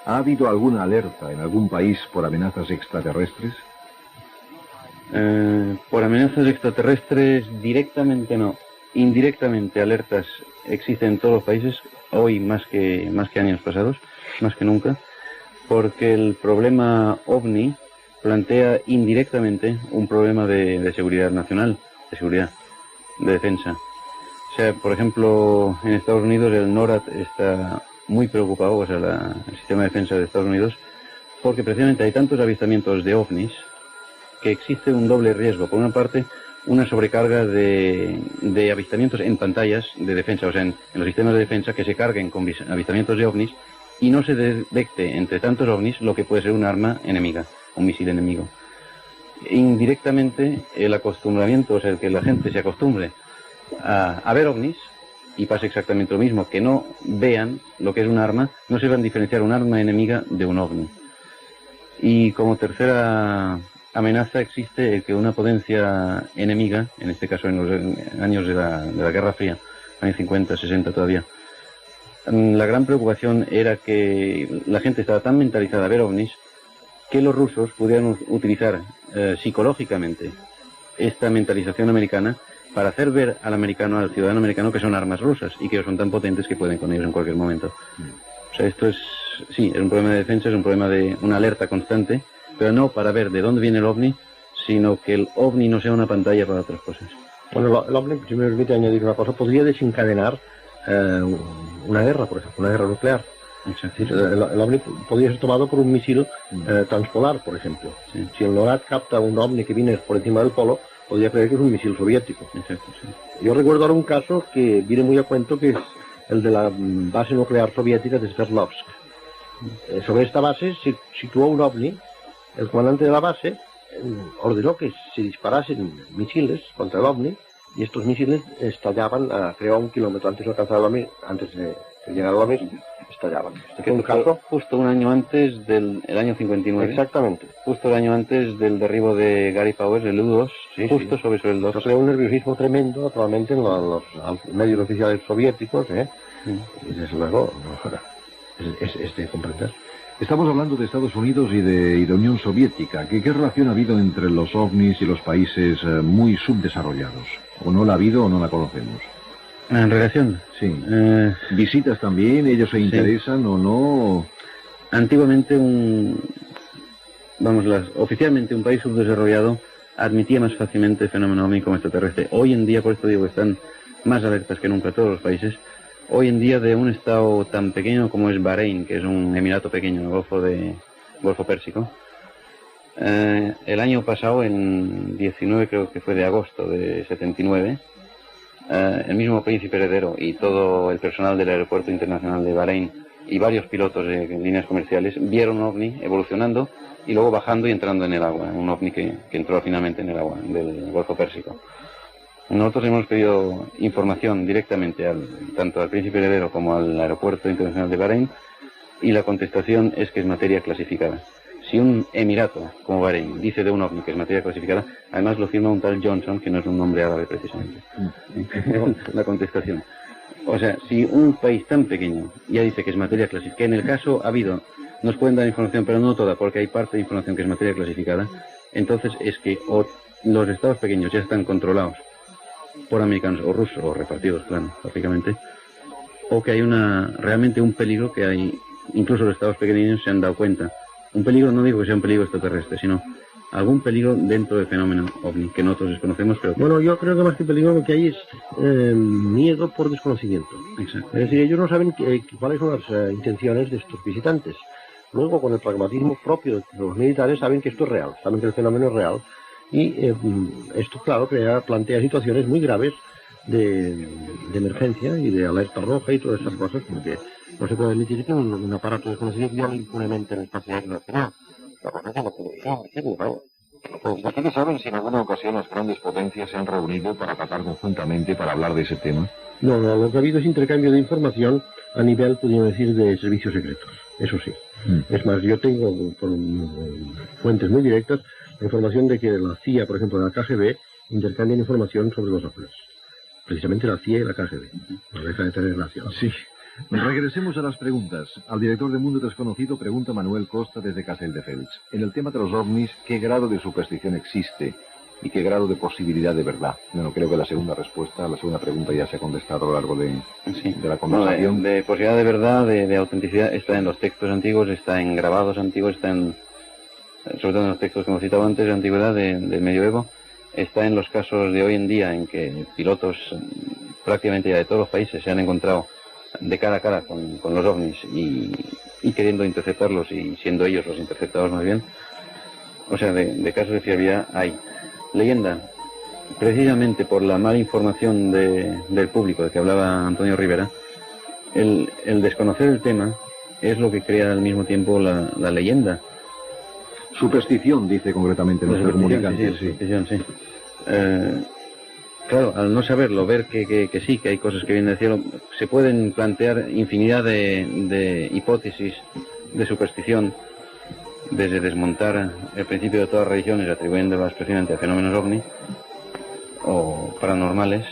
¿Ha habido alguna alerta en algún país por amenazas extraterrestres? Por amenazas extraterrestres directamente no. Indirectamente alertas existen en todos los países, hoy más que años pasados, más que nunca, porque el problema OVNI plantea indirectamente un problema de seguridad nacional, de seguridad, de defensa. O sea, por ejemplo, en Estados Unidos el NORAD está muy preocupado, o sea, el sistema de defensa de Estados Unidos, porque precisamente hay tantos avistamientos de OVNIs que existe un doble riesgo. Por una parte, una sobrecarga de avistamientos en pantallas de defensa, o sea, en los sistemas de defensa que se carguen con avistamientos de ovnis y no se detecte entre tantos ovnis lo que puede ser un arma enemiga, un misil enemigo. Indirectamente, el acostumbramiento, o sea, el que la gente se acostumbre a ver ovnis y pase exactamente lo mismo, que no vean lo que es un arma, no sepan diferenciar un arma enemiga de un ovni. Y como tercera amenaza existe el que una potencia enemiga, en este caso en los años de la Guerra Fría, años 50, 60 todavía, la gran preocupación era que la gente estaba tan mentalizada a ver ovnis que los rusos pudieran utilizar psicológicamente esta mentalización americana para hacer ver al americano, al ciudadano americano, que son armas rusas y que ellos son tan potentes que pueden con ellos en cualquier momento. O sea, esto es un problema de defensa, es un problema de una alerta constante, pero no para ver de dónde viene el ovni, sino que el ovni no sea una pantalla para otras cosas. Bueno, el ovni, si me permite añadir una cosa, podría desencadenar una guerra, por ejemplo, una guerra nuclear. Es decir, el ovni podría ser tomado por un misil transpolar, por ejemplo. Sí. Si el NORAD capta un ovni que viene por encima del polo, podría creer que es un misil soviético. Exacto, sí. Yo recuerdo ahora un caso que viene muy a cuento, que es el de la base nuclear soviética de Sverdlovsk. Sobre esta base se situó un ovni. El comandante de la base ordenó que se disparasen misiles contra el ovni y estos misiles estallaban, creo, a 1 kilómetro antes de alcanzar el ovni, antes de llegar al ovni, estallaban. Este fue un caso justo un año antes del año 59. Exactamente. Justo el año antes del derribo de Gary Powers, el U-2, justo sobre el 2. Eso creó un nerviosismo tremendo actualmente en los medios oficiales soviéticos, y desde luego es de comprender. Estamos hablando de Estados Unidos y de Unión Soviética. ¿Qué relación ha habido entre los ovnis y los países muy subdesarrollados? ¿O no la ha habido o no la conocemos? ¿En relación? Sí. ¿Visitas también? ¿Ellos se interesan o no? Antiguamente oficialmente un país subdesarrollado admitía más fácilmente el fenómeno ovni como extraterrestre. Hoy en día, por esto digo, están más alertas que nunca todos los países. Hoy en día, de un estado tan pequeño como es Bahrein, que es un emirato pequeño, el Golfo Pérsico, el año pasado, en 19, creo que fue de agosto de 79, el mismo príncipe heredero y todo el personal del aeropuerto internacional de Bahrein y varios pilotos de líneas comerciales vieron un ovni evolucionando y luego bajando y entrando en el agua, un ovni que entró finalmente en el agua del Golfo Pérsico. Nosotros hemos pedido información directamente tanto al príncipe heredero como al aeropuerto internacional de Bahrein, y la contestación es que es materia clasificada. Si un emirato como Bahrein dice de un ovni que es materia clasificada, además lo firma un tal Johnson, que no es un nombre árabe precisamente. La contestación. O sea, si un país tan pequeño ya dice que es materia clasificada, que en el caso ha habido, nos pueden dar información, pero no toda, porque hay parte de información que es materia clasificada, entonces es que o los estados pequeños ya están controlados por americanos o rusos, o repartidos, claro, prácticamente, o que hay realmente un peligro que hay, incluso los estados pequeños se han dado cuenta. Un peligro, no digo que sea un peligro extraterrestre, sino algún peligro dentro del fenómeno OVNI, que nosotros desconocemos, pero... Bueno, yo creo que más que peligro lo que hay es miedo por desconocimiento. Exacto. Es decir, ellos no saben cuáles son las intenciones de estos visitantes. Luego, con el pragmatismo propio de los militares, saben que esto es real, saben que el fenómeno es real. Y esto, claro, plantea situaciones muy graves de emergencia y de alerta roja y todas esas cosas, porque no se puede admitir que un aparato desconocido viole impunemente en el espacio aéreo nacional. ¿Ustedes saben si en alguna ocasión las grandes potencias se han reunido para tratar conjuntamente, para hablar de ese tema? No, lo que ha habido es intercambio de información a nivel, podríamos decir, de servicios secretos, eso sí. Es más, yo tengo por fuentes muy directas la información de que la CIA, por ejemplo, la KGB, intercambian información sobre los ovnis. Precisamente la CIA y la KGB. No deja de tener relación. Sí. Regresemos a las preguntas. Al director de Mundo Desconocido pregunta Manuel Costa desde Castelldefels. En el tema de los ovnis, ¿qué grado de superstición existe y qué grado de posibilidad de verdad? Bueno, creo que la segunda pregunta ya se ha contestado a lo largo de la conversación. No, de posibilidad de verdad, de autenticidad, está en los textos antiguos, está en grabados antiguos, está en, sobre todo en los textos que hemos citado antes, de antigüedad, del medioevo, está en los casos de hoy en día en que pilotos prácticamente ya de todos los países se han encontrado de cara a cara con los ovnis y queriendo interceptarlos y siendo ellos los interceptados más bien. O sea, de casos de fiabilidad hay. Leyenda, precisamente por la mala información del público de que hablaba Antonio Rivera, el desconocer el tema es lo que crea al mismo tiempo la leyenda. Superstición, dice concretamente nuestro comunicante. Sí. Claro, al no saberlo, ver que sí, que hay cosas que vienen del cielo, se pueden plantear infinidad de hipótesis de superstición, desde desmontar el principio de todas las religiones atribuyéndolas precisamente a fenómenos ovni o paranormales,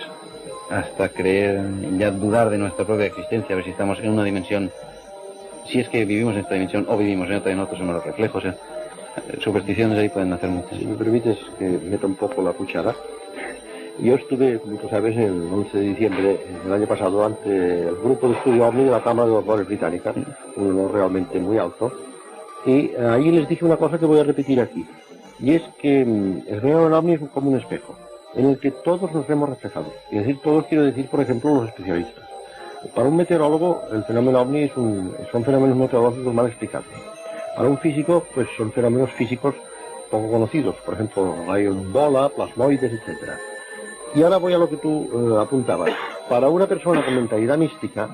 hasta creer, ya dudar de nuestra propia existencia, a ver si estamos en una dimensión, si es que vivimos en esta dimensión o vivimos en otra y nosotros somos los reflejos. Supersticiones ahí pueden hacer muchas. Si me permites que meta un poco la cuchara. Yo estuve, como tú sabes, el 11 de diciembre del año pasado ante el grupo de estudio OVNI de la Cámara de Horrores Británica, un honor realmente muy alto, y ahí les dije una cosa que voy a repetir aquí, y es que el fenómeno OVNI es como un espejo, en el que todos nos vemos reflejados. Y decir todos quiero decir, por ejemplo, los especialistas. Para un meteorólogo, el fenómeno OVNI son fenómenos meteorológicos mal explicados. Para un físico, pues son fenómenos físicos poco conocidos, por ejemplo, rayos bola, plasmoides, etcétera. Y ahora voy a lo que tú apuntabas. Para una persona con mentalidad mística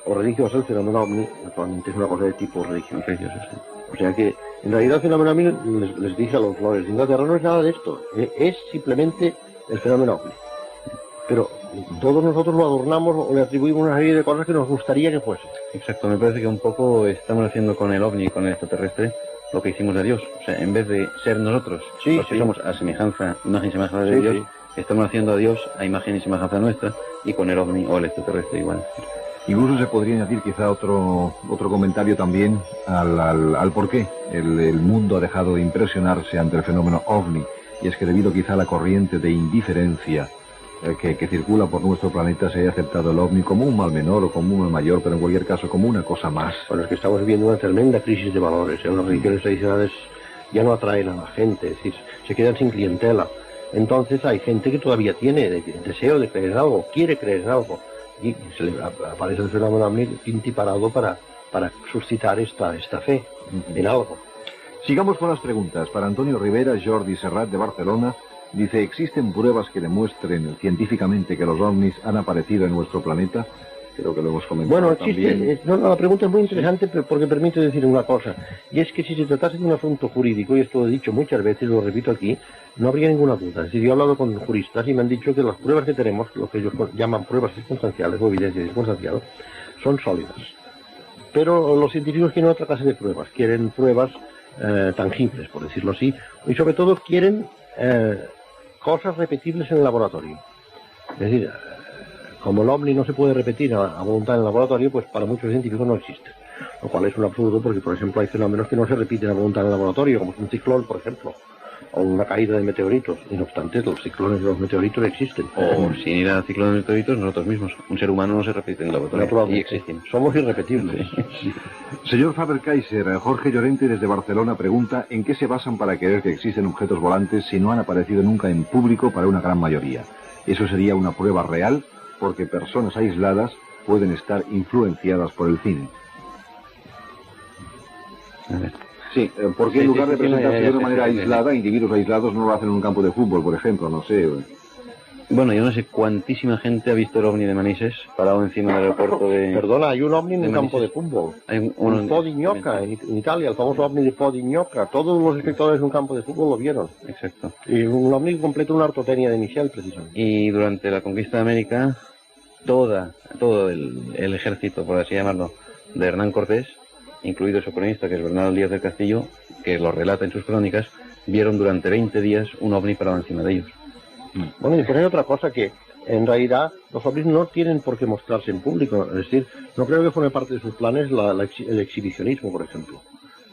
o religiosa, el fenómeno OVNI actualmente es una cosa de tipo religioso. O sea que, en realidad, el fenómeno OVNI, les dije a los lores de Inglaterra, no es nada de esto, es simplemente el fenómeno OVNI. Pero todos nosotros lo adornamos o le atribuimos una serie de cosas que nos gustaría que fuese. Exacto, me parece que un poco estamos haciendo con el OVNI y con el extraterrestre lo que hicimos a Dios. O sea, en vez de ser nosotros los que somos a semejanza, imagen y semejanza de Dios, estamos haciendo a Dios a imagen y semejanza nuestra, y con el OVNI o el extraterrestre igual. Incluso se podría añadir quizá otro comentario también al por qué el mundo ha dejado de impresionarse ante el fenómeno OVNI, y es que debido quizá a la corriente de indiferencia que circula por nuestro planeta, se haya aceptado el OVNI como un mal menor o como un mal mayor, pero en cualquier caso como una cosa más. Bueno, es que estamos viviendo una tremenda crisis de valores. Las religiones tradicionales ya no atraen a la gente, es decir, se quedan sin clientela. Entonces hay gente que todavía tiene deseo de creer en algo, quiere creer en algo, y se le aparece el fenómeno pintiparado para suscitar esta fe en algo. Sigamos con las preguntas. Para Antonio Rivera, Jordi Serrat de Barcelona dice: ¿existen pruebas que demuestren científicamente que los ovnis han aparecido en nuestro planeta? creo que lo hemos comentado. Bueno, también. la pregunta es muy interesante porque permite decir una cosa, y es que si se tratase de un asunto jurídico, y esto lo he dicho muchas veces, lo repito aquí, no habría ninguna duda. Es decir, yo he hablado con juristas y me han dicho que las pruebas que tenemos, lo que ellos llaman pruebas circunstanciales o evidencia circunstancial, son sólidas. Pero los científicos quieren otra clase de pruebas, quieren pruebas tangibles, por decirlo así, y sobre todo quieren cosas repetibles en el laboratorio. Es decir, como el ovni no se puede repetir a voluntad en el laboratorio, pues para muchos científicos no existe. Lo cual es un absurdo porque, por ejemplo, hay fenómenos que no se repiten a voluntad en el laboratorio, como es un ciclón, por ejemplo, o una caída de meteoritos. Y no obstante, los ciclones y los meteoritos existen. O sin ir a ciclones de meteoritos, nosotros mismos. Un ser humano no se repite en el laboratorio. Y existen. Somos irrepetibles. Sí. Señor Faber-Kaiser, Jorge Llorente desde Barcelona pregunta ¿en qué se basan para creer que existen objetos volantes si no han aparecido nunca en público para una gran mayoría? ¿Eso sería una prueba real? Porque personas aisladas pueden estar influenciadas por el cine. A ver. Sí, porque en lugar de presentarse de una manera aislada, individuos aislados no lo hacen en un campo de fútbol, por ejemplo, no sé. Bueno, yo no sé cuántísima gente ha visto el ovni de Manises parado encima del aeropuerto de... Perdona, hay un ovni en un campo de Manises. fútbol. Hay Un Po di Gnocca, en Italia, el famoso ovni de Po di Gnocca. Todos los espectadores de un campo de fútbol lo vieron. Exacto. Y un ovni que completó una ortotecnia de Michel, precisamente. Y durante la conquista de América, todo el ejército, por así llamarlo, de Hernán Cortés, incluido su cronista, que es Bernardo Díaz del Castillo, que lo relata en sus crónicas, vieron durante 20 días un ovni parado encima de ellos. Bueno, y por ahí otra cosa que, en realidad, los ovnis no tienen por qué mostrarse en público. Es decir, no creo que forme parte de sus planes el exhibicionismo, por ejemplo.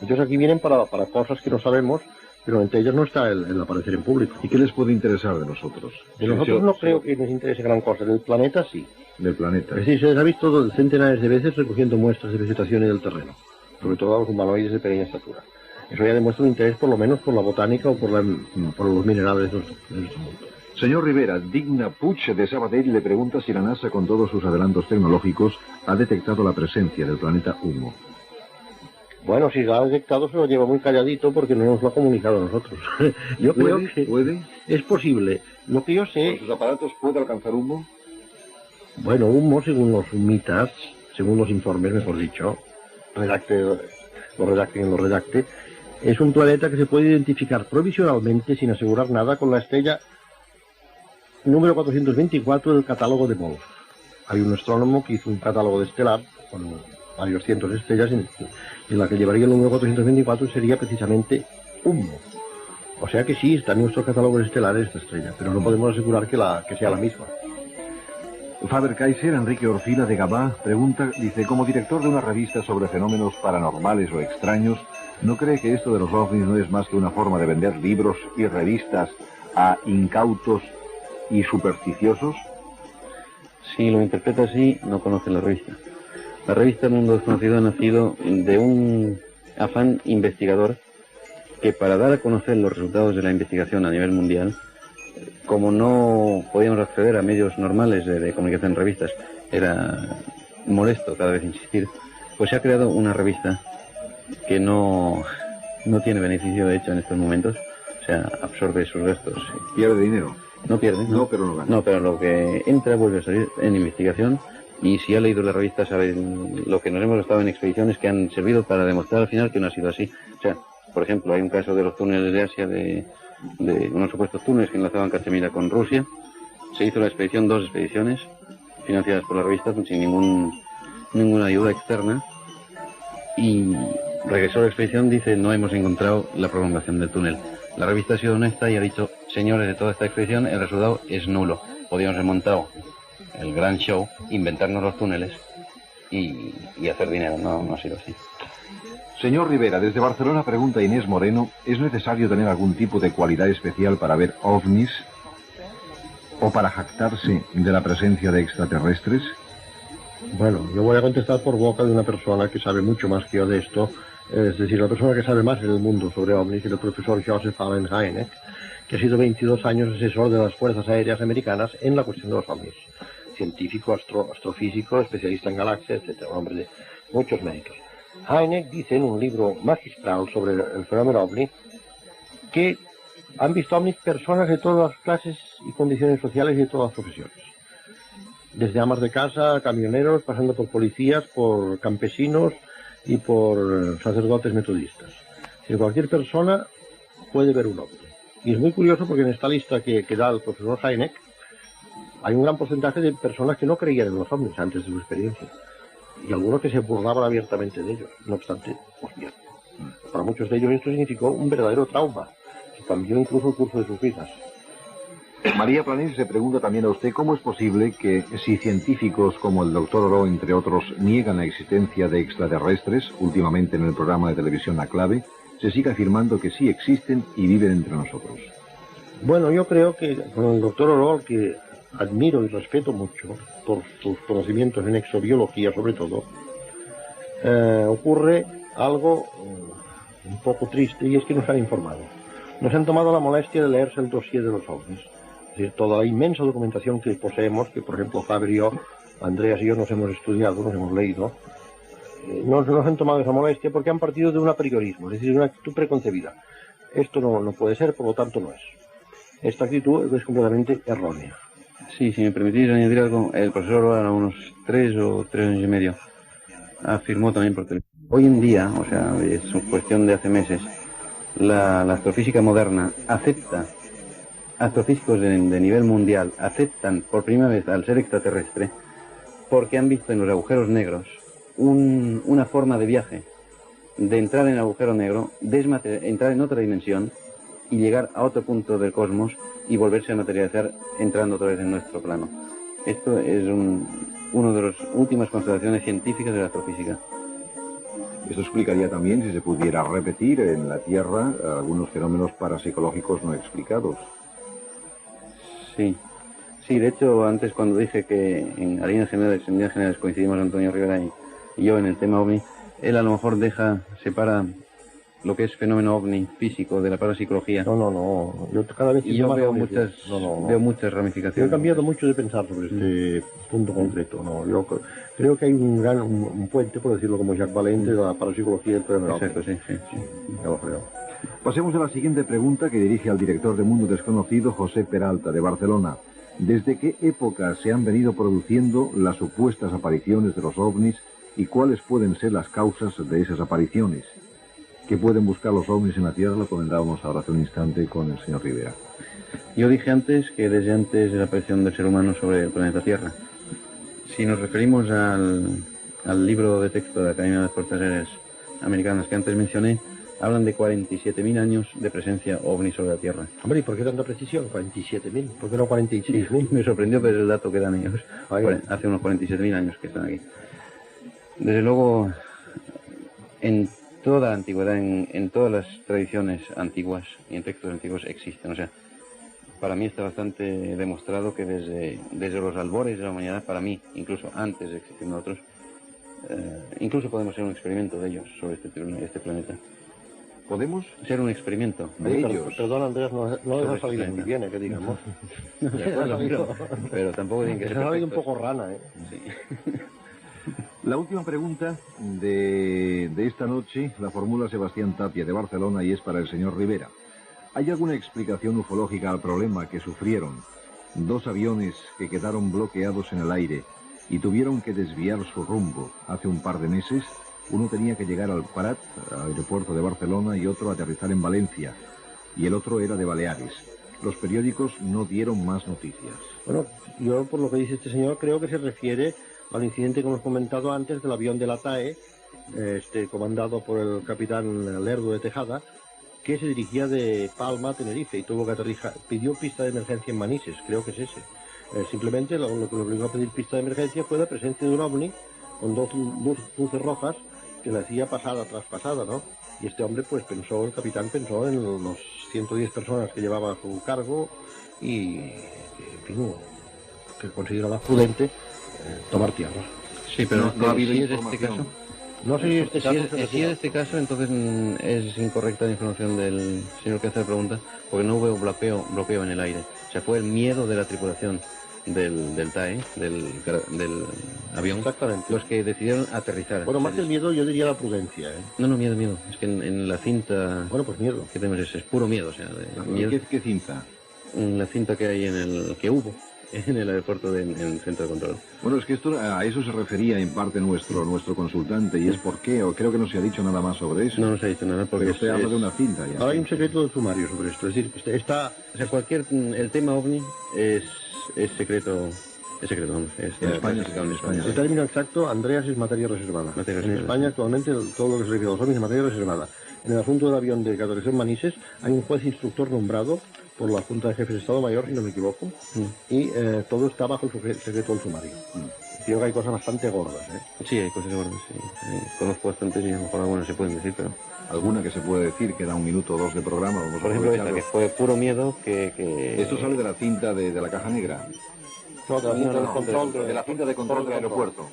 Entonces aquí vienen para cosas que no sabemos, pero entre ellas no está el aparecer en público. ¿Y qué les puede interesar de nosotros? De nosotros no creo que nos interese gran cosa. Del planeta sí. Del planeta. Es decir, se les ha visto centenares de veces recogiendo muestras de vegetación y del terreno, sobre todo a los humanoides de pequeña estatura. Eso ya demuestra un interés por lo menos por la botánica o por los minerales de nuestro mundo. Señor Rivera, Digna Puig de Sabadell le pregunta si la NASA, con todos sus adelantos tecnológicos, ha detectado la presencia del planeta Humo. Bueno, si lo ha detectado se lo lleva muy calladito porque no nos lo ha comunicado a nosotros. Yo creo que ¿Puede? es posible. Lo que yo sé... ¿Con sus aparatos puede alcanzar Humo? Bueno, Humo, según los mitas, según los informes, mejor dicho, lo redacte, es un planeta que se puede identificar provisionalmente, sin asegurar nada, con la estrella número 424 del catálogo de Wolf. Hay un astrónomo que hizo un catálogo de estelar con varios cientos de estrellas en la que llevaría el número 424 sería precisamente Humo. O sea que sí, está en nuestro catálogo estelar esta estrella, pero no podemos asegurar que sea la misma. Faber-Kaiser, Enrique Orfila de Gabá, pregunta, dice, como director de una revista sobre fenómenos paranormales o extraños, ¿no cree que esto de los ovnis no es más que una forma de vender libros y revistas a incautos y supersticiosos? Si lo interpreta así, no conoce la revista. La revista Mundo Desconocido ha nacido de un afán investigador que, para dar a conocer los resultados de la investigación a nivel mundial, como no podíamos acceder a medios normales de comunicación en revistas, era molesto cada vez insistir, pues se ha creado una revista que no tiene beneficio, de hecho, en estos momentos. O sea, absorbe sus gastos. ¿Pierde dinero? No pierde. No, pero no gana. No, pero lo que entra vuelve a salir en investigación. Y si ha leído la revista, sabe lo que nos hemos gastado en expediciones que han servido para demostrar al final que no ha sido así. O sea, por ejemplo, hay un caso de los túneles de Asia, de unos supuestos túneles que enlazaban Cachemira con Rusia. Se hizo la expedición, 2 expediciones, financiadas por la revista, sin ninguna ayuda externa. Y regresó a la expedición, dice, no hemos encontrado la prolongación del túnel. La revista ha sido honesta y ha dicho, señores de toda esta expedición, el resultado es nulo. Podíamos haber montado el gran show, inventarnos los túneles y hacer dinero. No ha sido así. Señor Rivera, desde Barcelona pregunta Inés Moreno, ¿es necesario tener algún tipo de cualidad especial para ver ovnis o para jactarse de la presencia de extraterrestres? Bueno, yo voy a contestar por boca de una persona que sabe mucho más que yo de esto, es decir, la persona que sabe más en el mundo sobre ovnis es el profesor Joseph Allen Hynek, que ha sido 22 años asesor de las Fuerzas Aéreas Americanas en la cuestión de los ovnis. Científico, astrofísico, especialista en galaxias, etc. Un hombre de muchos méritos. Hynek dice en un libro magistral sobre el fenómeno ovni que han visto ovnis personas de todas las clases y condiciones sociales y de todas las profesiones. desde amas de casa, camioneros, pasando por policías, por campesinos y por sacerdotes metodistas. Si cualquier persona puede ver un ovni. Y es muy curioso porque en esta lista que da el profesor Hynek hay un gran porcentaje de personas que no creían en los ovnis antes de su experiencia. Y algunos que se burlaban abiertamente de ellos. No obstante, pues bien, para muchos de ellos esto significó un verdadero trauma. Que cambió incluso el curso de sus vidas. María Planés se pregunta también a usted cómo es posible que si científicos como el doctor Oro, entre otros, niegan la existencia de extraterrestres, últimamente en el programa de televisión La Clave, se siga afirmando que sí existen y viven entre nosotros. Bueno, yo creo que con el doctor Oro, que admiro y respeto mucho por sus conocimientos en exobiología sobre todo, ocurre algo un poco triste, y es que nos han informado. Nos han tomado la molestia de leerse el dossier de los ovnis. Es decir, toda la inmensa documentación que poseemos, que por ejemplo Fabio, Andreas y yo nos hemos estudiado, nos hemos leído, nos han tomado esa molestia porque han partido de un apriorismo, es decir, de una actitud preconcebida. Esto no puede ser, por lo tanto no es. Esta actitud es completamente errónea. Sí, si me permitís añadir algo, el profesor a unos 3 o 3 años y medio afirmó también por teléfono. Hoy en día, o sea, es cuestión de hace meses, la astrofísica moderna acepta, astrofísicos de nivel mundial aceptan por primera vez al ser extraterrestre porque han visto en los agujeros negros una forma de viaje, de entrar en el agujero negro, entrar en otra dimensión y llegar a otro punto del cosmos y volverse a materializar entrando otra vez en nuestro plano. Esto es una de las últimas constataciones científicas de la astrofísica. Esto explicaría también, si se pudiera repetir, en la Tierra algunos fenómenos parapsicológicos no explicados. Sí, de hecho, antes cuando dije que en líneas generales coincidimos Antonio Rivera y yo en el tema OVNI, él a lo mejor separa lo que es fenómeno OVNI físico de la parapsicología. No. Yo cada vez veo muchas ramificaciones. Yo he cambiado mucho de pensar sobre este punto concreto. No, yo creo que hay un puente, por decirlo como Jacques Valente, de la parapsicología y el fenómeno OVNI. Exacto, sí. Yo lo creo. Pasemos a la siguiente pregunta que dirige al director de Mundo Desconocido, José Peralta, de Barcelona. ¿Desde qué época se han venido produciendo las supuestas apariciones de los ovnis y cuáles pueden ser las causas de esas apariciones? ¿Qué pueden buscar los ovnis en la Tierra? Lo comentábamos ahora hace un instante con el señor Rivera. Yo dije antes que desde antes de la aparición del ser humano sobre el planeta Tierra. Si nos referimos al libro de texto de la Academia de las Fuerzas Aéreas Americanas que antes mencioné, hablan de 47.000 años de presencia ovni sobre la Tierra. Hombre, ¿y por qué tanta precisión? 47.000, ¿por qué no 46.000? Me sorprendió ver el dato que dan ellos. Hace unos 47.000 años que están aquí. Desde luego, en toda la antigüedad, en todas las tradiciones antiguas y en textos antiguos existen. O sea, para mí está bastante demostrado que desde los albores de la humanidad, para mí, incluso antes de existir nosotros, incluso podemos hacer un experimento de ellos sobre este planeta. ¿Podemos? Ser un experimento de ellos. Perdón, Andrés, no les ha salido muy bien, que digamos. Pero tampoco tienen que ser ha salido un poco rana, Sí. La última pregunta de esta noche la formula Sebastián Tapia, de Barcelona, y es para el señor Rivera. ¿Hay alguna explicación ufológica al problema que sufrieron 2 aviones que quedaron bloqueados en el aire y tuvieron que desviar su rumbo hace un par de meses? Uno tenía que llegar al Prat, al aeropuerto de Barcelona, y otro aterrizar en Valencia, y el otro era de Baleares. Los periódicos no dieron más noticias. Bueno, yo por lo que dice este señor creo que se refiere al incidente que hemos comentado antes del avión de la TAE, comandado por el capitán Lerdo de Tejada, que se dirigía de Palma a Tenerife y tuvo que aterrizar. Pidió pista de emergencia en Manises, creo que es ese. Simplemente lo que le obligó a pedir pista de emergencia fue la presencia de un ovni con 2 luces rojas que le hacía pasada tras pasada, ¿no? Y este hombre, pues el capitán pensó en los 110 personas que llevaba a su cargo y, en fin, que consideraba prudente tomar tierra. Sí, pero no ha habido si es este caso. No sé si este caso... Si es este caso, entonces es incorrecta la información del señor que hace la pregunta, porque no hubo bloqueo en el aire. O sea, fue el miedo de la tripulación del TAE, del avión, Exactamente, los que decidieron aterrizar. Bueno, más que el miedo, yo diría la prudencia, No, miedo. Es que en la cinta... Bueno, pues miedo. Que tenemos es puro miedo, o sea... ¿Qué cinta? La cinta que hay que hubo en el aeropuerto en el centro de control. Bueno, es que a eso se refería en parte nuestro consultante, y es por qué, o creo que no se ha dicho nada más sobre eso. No nos ha dicho nada porque usted habla de una cinta ya. Ahora hay un secreto del sumario sobre esto, es decir, O sea, el tema OVNI es secreto, vamos. En España, sí, en España. El término exacto, Andreas, es materia reservada. En España actualmente todo lo que se refiere a los ovnis es materia reservada. En el asunto del avión de Catorcén Manises hay un juez instructor nombrado por la Junta de Jefes de Estado Mayor, si no me equivoco, y todo está bajo el secreto del sumario. Creo que hay cosas bastante gordas, ¿eh? Sí, hay cosas gordas, sí. Conozco bastantes y a lo mejor algunas se pueden decir, pero... Alguna que se puede decir, queda 1 minuto o 2 de programa. Vamos por ejemplo, esta que fue puro miedo que... Esto sale de la cinta de la caja negra. No, de la cinta de control de la cinta de control del aeropuerto.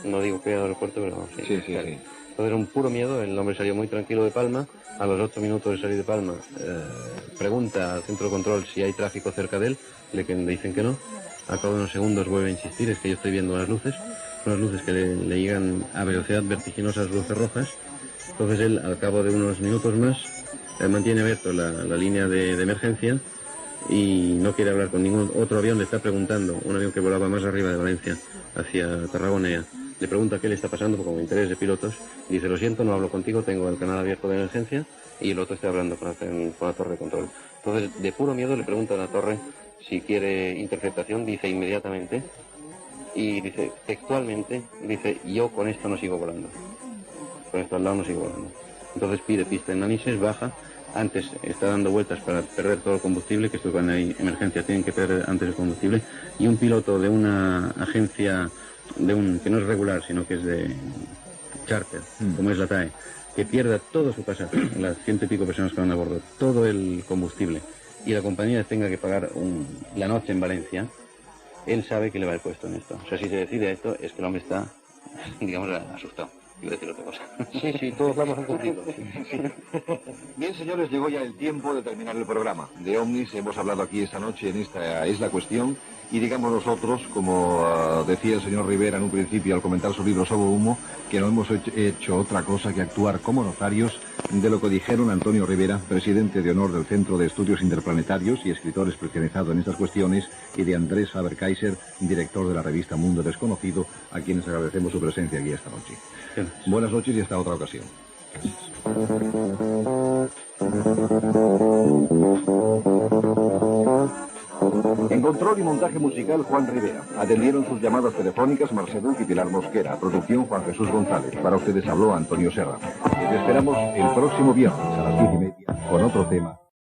No digo que era del aeropuerto, pero sí. Sí. Entonces era un puro miedo, el hombre salió muy tranquilo de Palma, a los 8 minutos de salir de Palma pregunta al centro de control si hay tráfico cerca de él, le dicen que no, a cabo de unos segundos vuelve a insistir, es que yo estoy viendo unas luces que le llegan a velocidad vertiginosa, las luces rojas. Entonces él, al cabo de unos minutos más, mantiene abierto la línea de emergencia y no quiere hablar con ningún otro avión. Le está preguntando, un avión que volaba más arriba de Valencia, hacia Tarragona, le pregunta qué le está pasando, como interés de pilotos. Dice, lo siento, no hablo contigo, tengo el canal abierto de emergencia, y el otro está hablando con la torre de control. Entonces, de puro miedo, le pregunta a la torre si quiere interceptación, dice inmediatamente, y dice, textualmente, dice, yo con esto no sigo volando. Con esto al lado no sigo volando. Entonces pide pista en Manises, baja, antes está dando vueltas para perder todo el combustible, que esto cuando hay emergencia tienen que perder antes el combustible, y un piloto de una agencia, que no es regular, sino que es de charter, como es la TAE, que pierda todo su pasaje, las 100 y pico personas que van a bordo, todo el combustible, y la compañía tenga que pagar la noche en Valencia, él sabe que le va el puesto en esto. O sea, si se decide a esto, es que el hombre está, digamos, asustado. Iba a decir otra cosa. Sí, todos la hemos cumplido. Bien, señores, llegó ya el tiempo de terminar el programa. De ovnis hemos hablado aquí esta noche, en esta es la cuestión, y digamos nosotros, como decía el señor Rivera en un principio al comentar su libro Sobre Humo, que no hemos hecho otra cosa que actuar como notarios de lo que dijeron Antonio Rivera, presidente de honor del Centro de Estudios Interplanetarios y escritor especializado en estas cuestiones, y de Andrés Faber-Kaiser, director de la revista Mundo Desconocido, a quienes agradecemos su presencia aquí esta noche. Buenas noches y hasta otra ocasión. En control y montaje musical, Juan Rivera. Atendieron sus llamadas telefónicas Marcel Duque y Pilar Mosquera. Producción, Juan Jesús González. Para ustedes habló Antonio Serra. Les esperamos el próximo viernes a las 10:30 con otro tema.